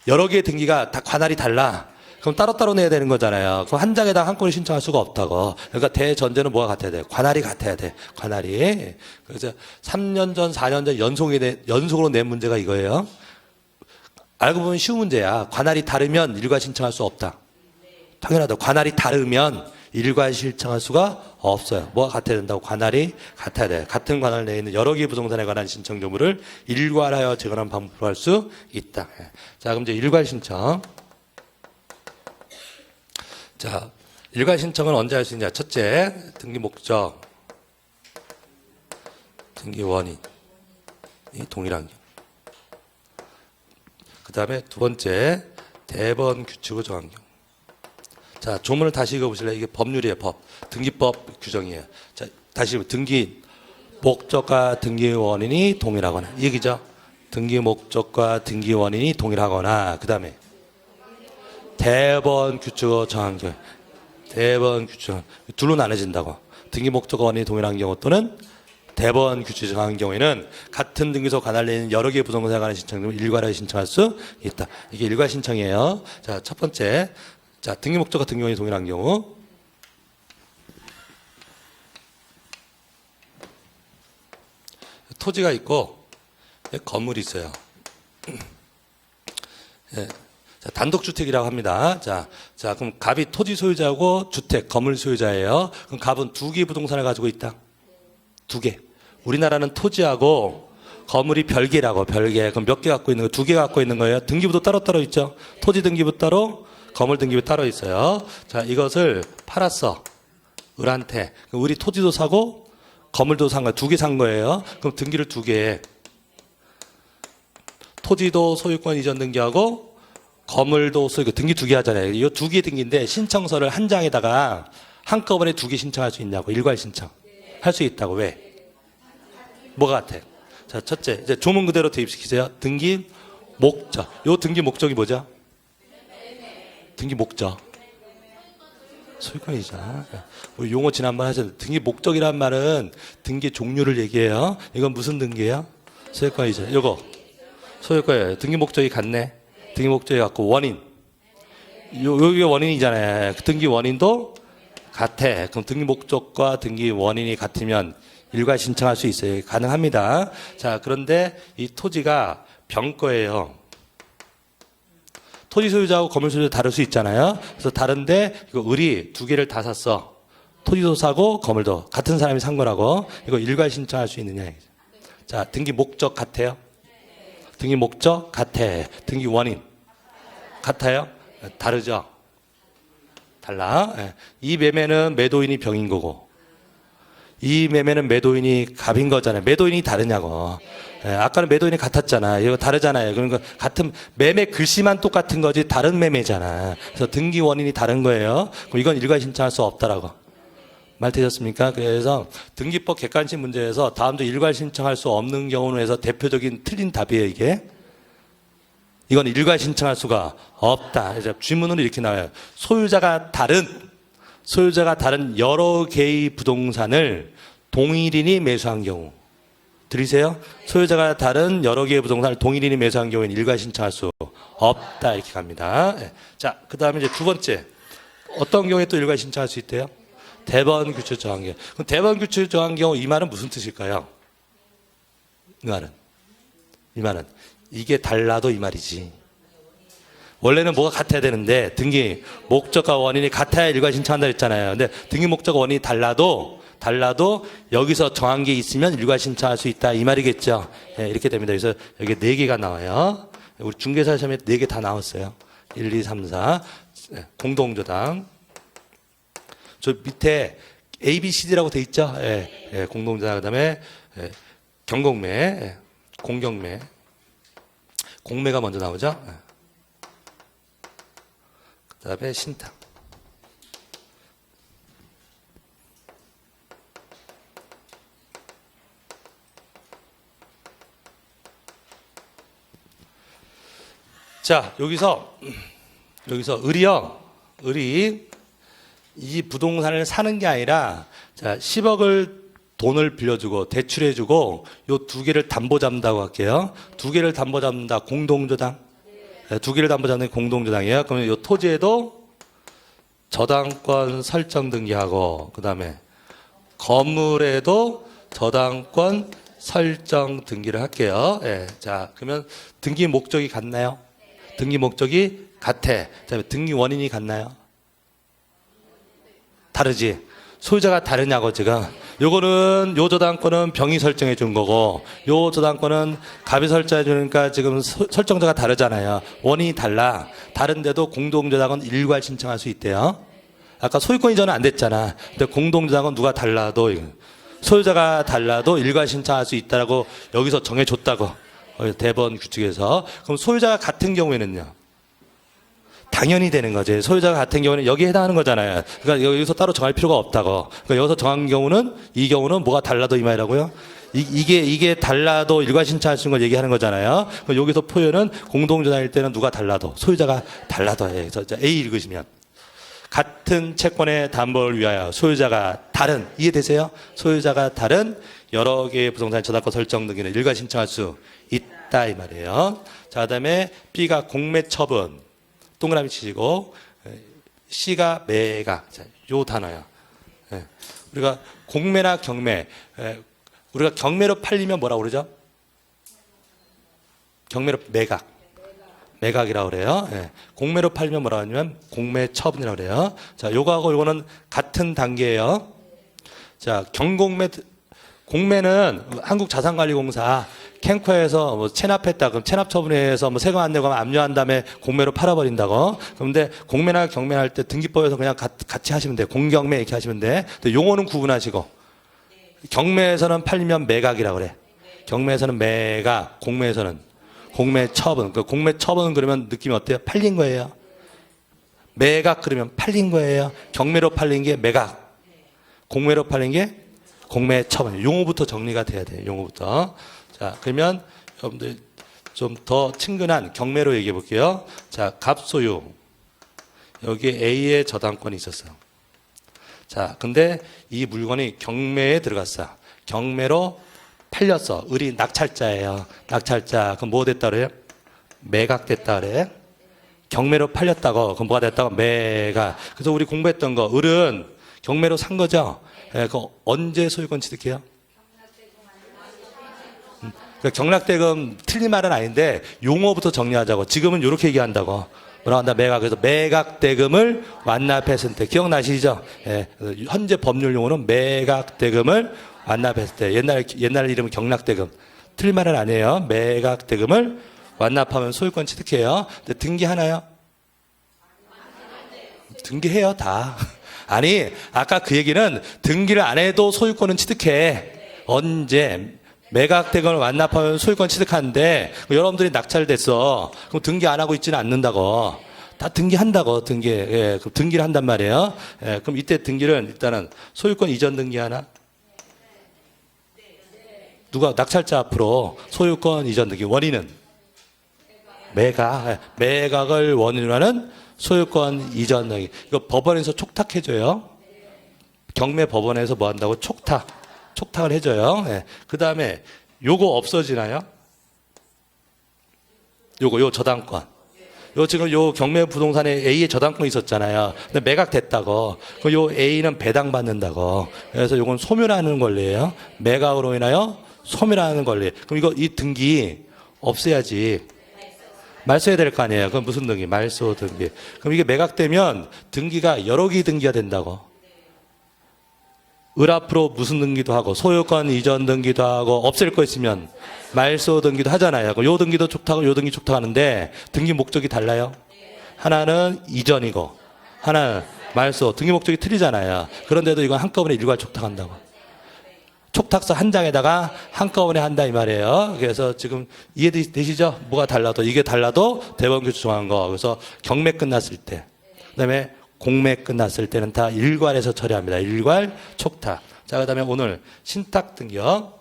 여러 개의 등기가 다 관할이 달라. 그럼 따로따로 내야 되는 거잖아요. 그럼 한 장에다 한꺼번에 신청할 수가 없다고. 그러니까 대전제는 뭐가 같아야 돼? 관할이 같아야 돼. 관할이. 그래서 3년 전, 4년 전 연속으로 낸 문제가 이거예요. 알고 보면 쉬운 문제야. 관할이 다르면 일괄 신청할 수 없다. 당연하다. 관할이 다르면 일괄 신청할 수가 없어요. 뭐가 같아야 된다고? 관할이 같아야 돼. 같은 관할 내에 있는 여러 개의 부동산에 관한 신청 조문을 일괄하여 재건한 방법으로 할 수 있다. 자, 그럼 이제 일괄 신청. 자, 일괄 신청은 언제 할 수 있냐? 첫째, 등기 목적, 등기 원인이 동일한 경우. 그 다음에 두 번째, 대법원 규칙을 정한 경우. 자, 조문을 다시 읽어보실래요? 이게 법률이에요, 법. 등기법 규정이에요. 자, 다시 등기 목적과 등기 원인이 동일하거나. 이 얘기죠. 등기 목적과 등기 원인이 동일하거나. 그 다음에 대법원 규칙을 정한 경우. 대법원 규칙. 둘로 나눠진다고. 등기 목적과 원인이 동일한 경우 또는 대법원 규칙을 정한 경우에는 같은 등기소 관할 내에 있는 여러 개의 부동산에 관한 신청을 일괄하여 신청할 수 있다. 이게 일괄 신청이에요. 자, 첫 번째. 자, 등기 목적과 등기 원인이 동일한 경우. 토지가 있고 건물이 있어요. 예. 자, 단독주택이라고 합니다. 자, 그럼 갑이 토지 소유자고 주택, 건물 소유자예요. 그럼 갑은 두 개의 부동산을 가지고 있다. 두 개. 우리나라는 토지하고 건물이 별개라고, 별개. 그럼 몇 개 갖고 있는 거? 두 개 갖고 있는 거예요. 등기부도 따로 있죠. 토지 등기부 따로, 건물 등기부 따로 있어요. 자, 이것을 팔았어. 을한테. 우리 토지도 사고 건물도 산 거야. 두 개 산 거예요. 그럼 등기를 두 개. 토지도 소유권 이전 등기하고 건물도 소유권 등기 두 개 하잖아요. 이 두 개 등기인데 신청서를 한 장에다가 한꺼번에 두 개 신청할 수 있냐고. 일괄 신청. 할 수 있다고. 왜? 뭐가 같아? 자, 첫째. 이제 조문 그대로 대입시키세요. 등기 목적. 요 등기 목적이 뭐죠? 등기 목적. 소유권이잖아. 우리 용어 지난번 하셨는데 등기 목적이란 말은 등기 종류를 얘기해요. 이건 무슨 등기예요? 소유권이죠. 요거 소유권이에요. 등기 목적이 같네. 등기 목적이 같고 원인. 요게 원인이잖아요. 등기 원인도 같아. 그럼 등기 목적과 등기 원인이 같으면 일괄 신청할 수 있어요. 가능합니다. 자, 그런데 이 토지가 병거예요. 토지 소유자하고 건물 소유자 다를 수 있잖아요. 그래서 다른데 이거 을이 두 개를 다 샀어. 토지도 사고 건물도 같은 사람이 산 거라고. 이거 일괄 신청할 수 있느냐. 자, 등기 목적 같아요? 등기 목적 같아. 등기 원인 같아요? 다르죠? 달라. 이 매매는 매도인이 병인 거고 이 매매는 매도인이 갑인 거잖아요. 매도인이 다르냐고. 아까는 매도인이 같았잖아. 이거 다르잖아요. 그러니까 같은 매매 글씨만 똑같은 거지 다른 매매잖아. 그래서 등기 원인이 다른 거예요. 그럼 이건 일괄 신청할 수 없다라고. 말 되셨습니까? 그래서 등기법 객관식 문제에서 다음도 일괄 신청할 수 없는 경우는 해서 대표적인 틀린 답이에요, 이게. 이건 일괄 신청할 수가 없다. 그래서 질문으로 이렇게 나와요. 소유자가 다른 여러 개의 부동산을 동일인이 매수한 경우. 들리세요? 소유자가 다른 여러 개의 부동산을 동일인이 매수한 경우에는 일괄 신청할 수 없다. 이렇게 갑니다. 자, 그 다음에 이제 두 번째. 어떤 경우에 또 일괄 신청할 수 있대요? 대법원 규칙 정한 경우. 그럼 대법원 규칙 정한 경우 이 말은 무슨 뜻일까요? 이 말은 이게 달라도 이 말이지. 원래는 뭐가 같아야 되는데 등기 목적과 원인이 같아야 일괄 신청한다 했잖아요. 근데 등기 목적과 원인이 달라도 여기서 정한 게 있으면 일괄 신청할 수 있다 이 말이겠죠. 네, 이렇게 됩니다. 그래서 여기 4개가 나와요. 우리 중개사 시험에 4개 다 나왔어요. 1, 2, 3, 4 공동저당. 저 밑에 A, B, C, D라고 돼 있죠. 공동저당. 그다음에 경공매, 공경매. 공매가 먼저 나오죠. 그다음에 신탁. 자, 여기서 을이 이 부동산을 사는 게 아니라, 자, 10억을 돈을 빌려주고 대출해주고 요 두 개를 담보 잡는다고 할게요. 두 개를 담보 잡는다. 공동저당. 네, 두 개를 담보 잡는 게 공동저당이에요. 그러면 요 토지에도 저당권 설정 등기하고, 그 다음에 건물에도 저당권 설정 등기를 할게요. 네, 자, 그러면 등기 목적이 같나요? 등기 목적이 같아. 그다음에 등기 원인이 같나요? 다르지. 소유자가 다르냐고 지금. 요거는 요 저당권은 병이 설정해 준 거고, 요 저당권은 갑이 설정해 주니까 지금 설정자가 다르잖아요. 원인이 달라. 다른데도 공동저당은 일괄 신청할 수 있대요. 아까 소유권 이전은 안 됐잖아. 근데 공동저당은 누가 달라도, 소유자가 달라도 일괄 신청할 수 있다라고 여기서 정해줬다고. 대법원 규칙에서. 그럼 소유자가 같은 경우에는요, 당연히 되는 거지. 소유자가 같은 경우는 여기에 해당하는 거잖아요. 그러니까 여기서 따로 정할 필요가 없다고. 그러니까 여기서 정한 경우는, 이 경우는 뭐가 달라도 이 말이라고요? 이게 달라도 일괄 신청할 수 있는 걸 얘기하는 거잖아요. 그러니까 여기서 표현은 공동저당일 때는 누가 달라도, 소유자가 달라도 해. 그래서 A 읽으시면, 같은 채권의 담보를 위하여 소유자가 다른, 이해되세요? 소유자가 다른 여러 개의 부동산 저당권 설정 등기는 일괄 신청할 수 있다 이 말이에요. 자, 그다음에 B가 공매 처분, 동그라미 치시고, C가 매각. 자, 요 단어요. 우리가 공매나 경매, 우리가 경매로 팔리면 뭐라고 그러죠? 경매로 매각. 매각이라고 그래요. 공매로 팔리면 뭐라고 하냐면 공매 처분이라고 그래요. 자, 요거하고 요거는 같은 단계예요. 자, 경공매, 공매는 한국자산관리공사 캔코에서 뭐 체납했다. 그럼 체납 처분해서 뭐 세금 안 내고 하면 압류한 다음에 공매로 팔아버린다고. 그런데 공매나 경매할 때 등기법에서 그냥 같이 하시면 돼요. 공경매 이렇게 하시면 돼. 근데 용어는 구분하시고. 경매에서는 팔리면 매각이라고 그래. 경매에서는 매각, 공매에서는 공매 처분. 그 공매 처분은 그러면 느낌이 어때요? 팔린 거예요. 매각 그러면 팔린 거예요. 경매로 팔린 게 매각. 공매로 팔린 게 공매 처분. 용어부터 정리가 돼야 돼요. 용어부터. 자, 그러면 여러분들 좀 더 친근한 경매로 얘기해 볼게요. 자, 갑소유. 여기 A의 저당권이 있었어. 자, 근데 이 물건이 경매에 들어갔어. 경매로 팔렸어. 을이 낙찰자예요. 낙찰자. 그럼 뭐 됐다 그래요? 매각됐다 그래. 경매로 팔렸다고. 그럼 뭐가 됐다고? 매각. 그래서 우리 공부했던 거, 을은 경매로 산 거죠. 그 언제 소유권 취득해요? 경락대금 틀린 말은 아닌데 용어부터 정리하자고. 지금은 이렇게 얘기한다고. 뭐라고 한다? 매각. 그래서 매각대금을 완납했을 때. 기억나시죠? 현재 법률 용어는 매각대금을 완납했을 때. 옛날 이름은 경락대금. 틀린 말은 아니에요. 매각대금을 완납하면 소유권 취득해요. 근데 등기하나요? 등기해요, 다. 아니, 아까 그 얘기는 등기를 안 해도 소유권은 취득해. 언제? 매각대금을 완납하면 소유권 취득하는데, 여러분들이 낙찰됐어. 그럼 등기 안 하고 있지는 않는다고. 다 등기한다고, 등기. 예, 그럼 등기를 한단 말이에요. 예, 그럼 이때 등기는 일단은 소유권 이전 등기하나? 누가 낙찰자 앞으로 소유권 이전 등기. 원인은? 매각. 예, 매각을 원인으로 하는 소유권 이전 등기. 이거 법원에서 촉탁해줘요. 경매 법원에서 뭐 한다고? 촉탁을 해줘요. 예. 그 다음에 요거 없어지나요? 요 저당권. 요 지금 요 경매 부동산에 A의 저당권이 있었잖아요. 근데 매각됐다고. 그럼 요 A는 배당받는다고. 그래서 요건 소멸하는 권리예요. 매각으로 인하여 소멸하는 권리. 그럼 이 등기 없애야지. 말소해야 될 거 아니에요. 그럼 무슨 등기? 말소 등기. 그럼 이게 매각되면 등기가 여러 개 등기가 된다고. 을 앞으로 무슨 등기도 하고, 소유권 이전 등기도 하고, 없앨 거 있으면 말소 등기도 하잖아요. 요 등기도 촉탁하고 요 등기 촉탁하는데 등기 목적이 달라요. 하나는 이전이고 하나는 말소. 등기 목적이 틀리잖아요. 그런데도 이건 한꺼번에 일괄 촉탁한다고. 촉탁서 한 장에다가 한꺼번에 한다 이 말이에요. 그래서 지금 이해되시죠? 뭐가 달라도, 이게 달라도 대법원 규칙 정한 거. 그래서 경매 끝났을 때, 그다음에 공매 끝났을 때는 다 일괄에서 처리합니다. 일괄, 촉탁. 자, 그다음에 오늘 신탁 등기요.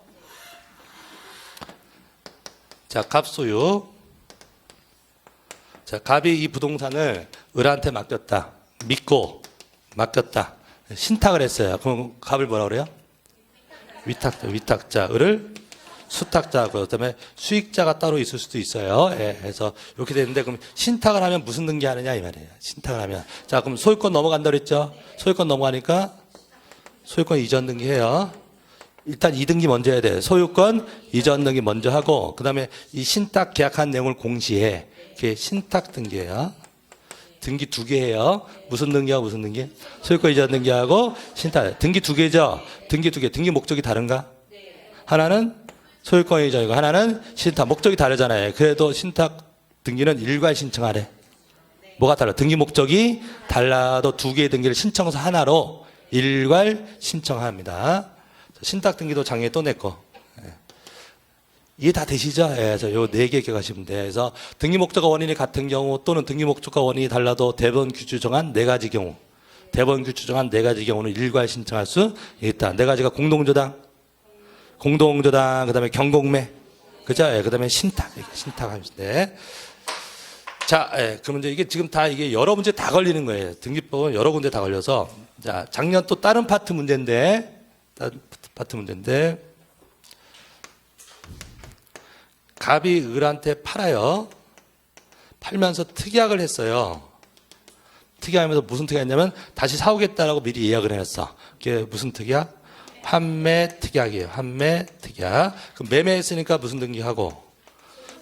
자, 갑 소유. 자, 갑이 이 부동산을 을한테 맡겼다. 믿고 맡겼다. 신탁을 했어요. 그럼 갑을 뭐라 그래요? 위탁자. 을을 수탁자. 그다음에 수익자가 따로 있을 수도 있어요. 예, 그래서 이렇게 되는데 그럼 신탁을 하면 무슨 등기하느냐 이 말이에요. 신탁을 하면. 자, 그럼 소유권 넘어간다 그랬죠? 소유권 넘어가니까 소유권 이전 등기해요. 일단 2등기 먼저 해야 돼. 소유권 이전 등기 먼저 하고 그다음에 이 신탁 계약한 내용을 공시해. 그게 신탁 등기예요. 등기 2개 해요. 무슨 등기하고 무슨 등기? 소유권 이전 등기하고 신탁. 등기 2개죠? 등기 2개. 등기 목적이 다른가? 하나는 소유권 이전이고 하나는 신탁. 목적이 다르잖아요. 그래도 신탁 등기는 일괄 신청하래. 뭐가 달라? 등기 목적이 달라도 2개의 등기를 신청서 하나로 일괄 신청합니다. 신탁 등기도 장애 또 냈고. 이해 다 되시죠? 예, 그래서 요 4개 기억하시면 돼요. 그래서 등기 목적과 원인이 같은 경우 또는 등기 목적과 원인이 달라도 대법원 규칙 정한 4가지 경우. 대법원 규칙 정한 4가지 경우는 일괄 신청할 수 있다. 4가지가 공동저당, 그다음에 경공매. 그죠? 예, 그다음에 신탁하면 돼. 자, 예, 그러면 이제 이게 지금 다 이게 여러 문제 다 걸리는 거예요. 등기법은 여러 군데 다 걸려서. 자, 작년 또 다른 파트 문제인데. 갑이 을한테 팔아요. 팔면서 특약을 했어요. 특약하면서 무슨 특약했냐면 다시 사오겠다라고 미리 예약을 해놨어. 그게 무슨 특약? 환매 특약이에요. 환매 특약. 그럼 매매했으니까 무슨 등기하고?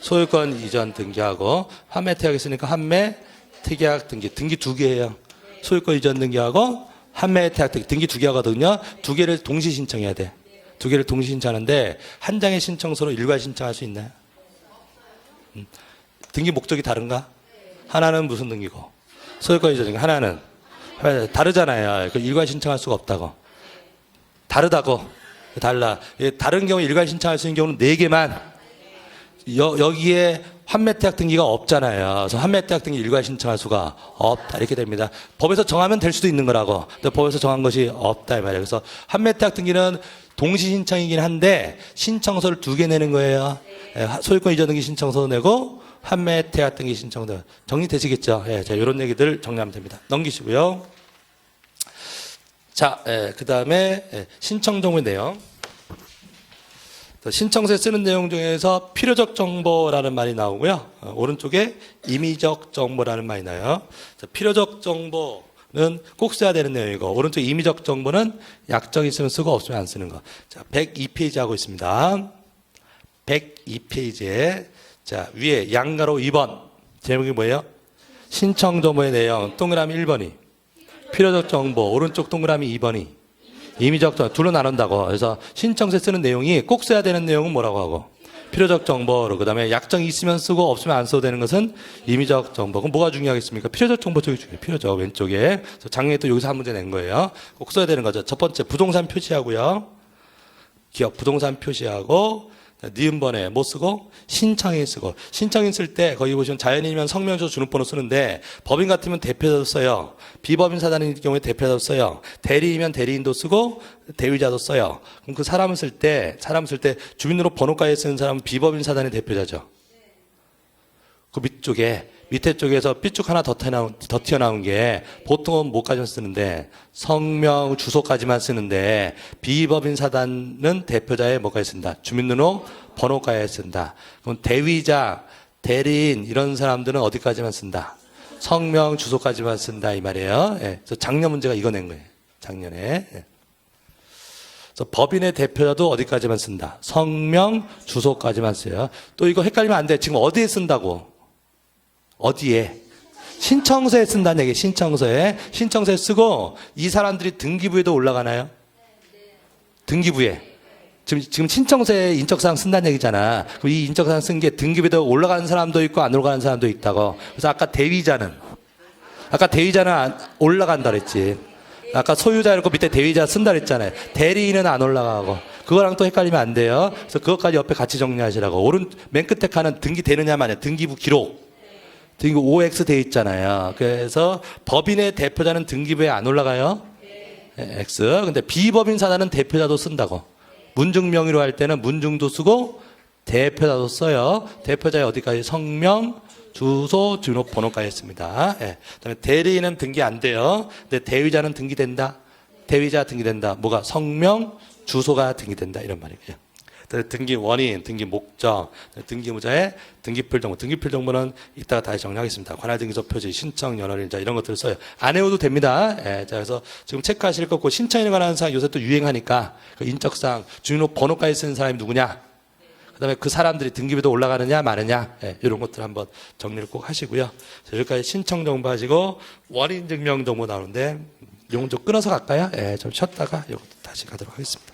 소유권 이전 등기하고 환매 특약했으니까 환매 특약 등기. 등기 2개예요. 소유권 이전 등기하고 환매 특약 등기 2개 하거든요. 2개를 동시 신청해야 돼. 2개를 동시 신청하는데 한 장의 신청서로 일괄 신청할 수 있나요? 등기 목적이 다른가? 하나는 무슨 등기고? 소유권 이전 등기. 하나는 다르잖아요. 일괄 신청할 수가 없다고. 다르다고. 달라. 다른 경우 일괄 신청할 수 있는 경우는 4개만. 여기에 환매태약 등기가 없잖아요. 그래서 환매태약 등기 일괄 신청할 수가 없다. 이렇게 됩니다. 법에서 정하면 될 수도 있는 거라고. 근데 법에서 정한 것이 없다. 이 말이에요. 그래서 환매태약 등기는 동시 신청이긴 한데 신청서를 2개 내는 거예요. 소유권 이전 등기 신청서 내고 환매태약 등기 신청서. 정리되시겠죠? 예, 자, 이런 얘기들 정리하면 됩니다. 넘기시고요. 자, 그 다음에 신청 정보의 내용. 신청서에 쓰는 내용 중에서 필요적 정보라는 말이 나오고요. 오른쪽에 임의적 정보라는 말이 나요. 자, 필요적 정보는 꼭 써야 되는 내용이고 오른쪽 임의적 정보는 약정 있으면 쓰고 없으면 안 쓰는 거. 자, 102페이지 하고 있습니다. 102페이지에 자, 위에 양가로 2번 제목이 뭐예요? 신청 정보의 내용 동그라미 1번이 필요적 정보 오른쪽 동그라미 2번이 임의적 정보 둘로 나눈다고. 그래서 신청서에 쓰는 내용이 꼭 써야 되는 내용은 뭐라고 하고 필요적 정보로 그다음에 약정이 있으면 쓰고 없으면 안 써도 되는 것은 임의적 정보. 그럼 뭐가 중요하겠습니까? 필요적 정보 쪽이 중요해요. 필요적 왼쪽에. 그래서 작년에 또 여기서 한 문제 낸 거예요. 꼭 써야 되는 거죠. 첫 번째 부동산 표시하고요. 기업 부동산 표시하고 니은번에 뭐 쓰고 신청인 쓰고 신청인 쓸 때 거기 보시면 자연인이면 성명서 주민번호 쓰는데 법인 같으면 대표자도 써요. 비법인 사단인 경우에 대표자도 써요. 대리이면 대리인도 쓰고 대위자도 써요. 그럼 그 사람을 쓸 때 주민등록 번호까지 쓰는 사람은 비법인 사단의 대표자죠. 그 밑에 쪽에서 삐쭉 하나 더 튀어나온 게 보통은 뭐까지만 쓰는데 성명 주소까지만 쓰는데 비법인 사단은 대표자의 뭐까지 쓴다. 주민등록 번호까지 쓴다. 그럼 대위자, 대리인 이런 사람들은 어디까지만 쓴다. 성명 주소까지만 쓴다 이 말이에요. 예. 그래서 작년 문제가 이거 낸 거예요. 작년에. 예. 그래서 법인의 대표자도 어디까지만 쓴다. 성명 주소까지만 써요. 또 이거 헷갈리면 안 돼. 지금 어디에 쓴다고? 어디에? 신청서에 쓴다는 얘기. 신청서에 쓰고 이 사람들이 등기부에도 올라가나요? 등기부에. 지금 신청서에 인적사항 쓴다는 얘기잖아. 그럼 이 인적사항 쓴 게 등기부에도 올라가는 사람도 있고 안 올라가는 사람도 있다고. 그래서 아까 대위자는 올라간다 그랬지. 아까 소유자 이렇게 밑에 대위자 쓴다 그랬잖아요. 대리인은 안 올라가고. 그거랑 또 헷갈리면 안 돼요. 그래서 그것까지 옆에 같이 정리하시라고. 맨 끝에 칸은 등기되느냐 마냐. 등기부 기록 등기 OX 돼 있잖아요. 그래서 법인의 대표자는 등기부에 안 올라가요? X. 근데 비법인 사단은 대표자도 쓴다고. 문중 명의로 할 때는 문중도 쓰고 대표자도 써요. 대표자에 어디까지? 성명, 주소, 등록번호까지 했습니다. 예. 그다음에 대리인은 등기 안 돼요. 근데 대위자는 등기된다. 대위자 등기된다. 뭐가? 성명, 주소가 등기된다. 이런 말이에요. 등기 원인, 등기 목적, 등기무자의 등기필 정보. 등기필 정보는 이따가 다시 정리하겠습니다. 관할등기소 표지, 신청 연월일자 이런 것들을 써요. 안 외워도 됩니다. 예, 자, 그래서 지금 체크하실 거고 신청에 관한 사항 요새 또 유행하니까 그 인적사항, 주민번호까지 쓰는 사람이 누구냐? 그다음에 그 사람들이 등기부도 올라가느냐 마느냐 이런 것들 한번 정리를 꼭 하시고요. 여기까지 신청 정보 하시고 원인 증명 정보 나오는데 이건 좀 끊어서 갈까요? 좀 쉬었다가 이것도 다시 가도록 하겠습니다.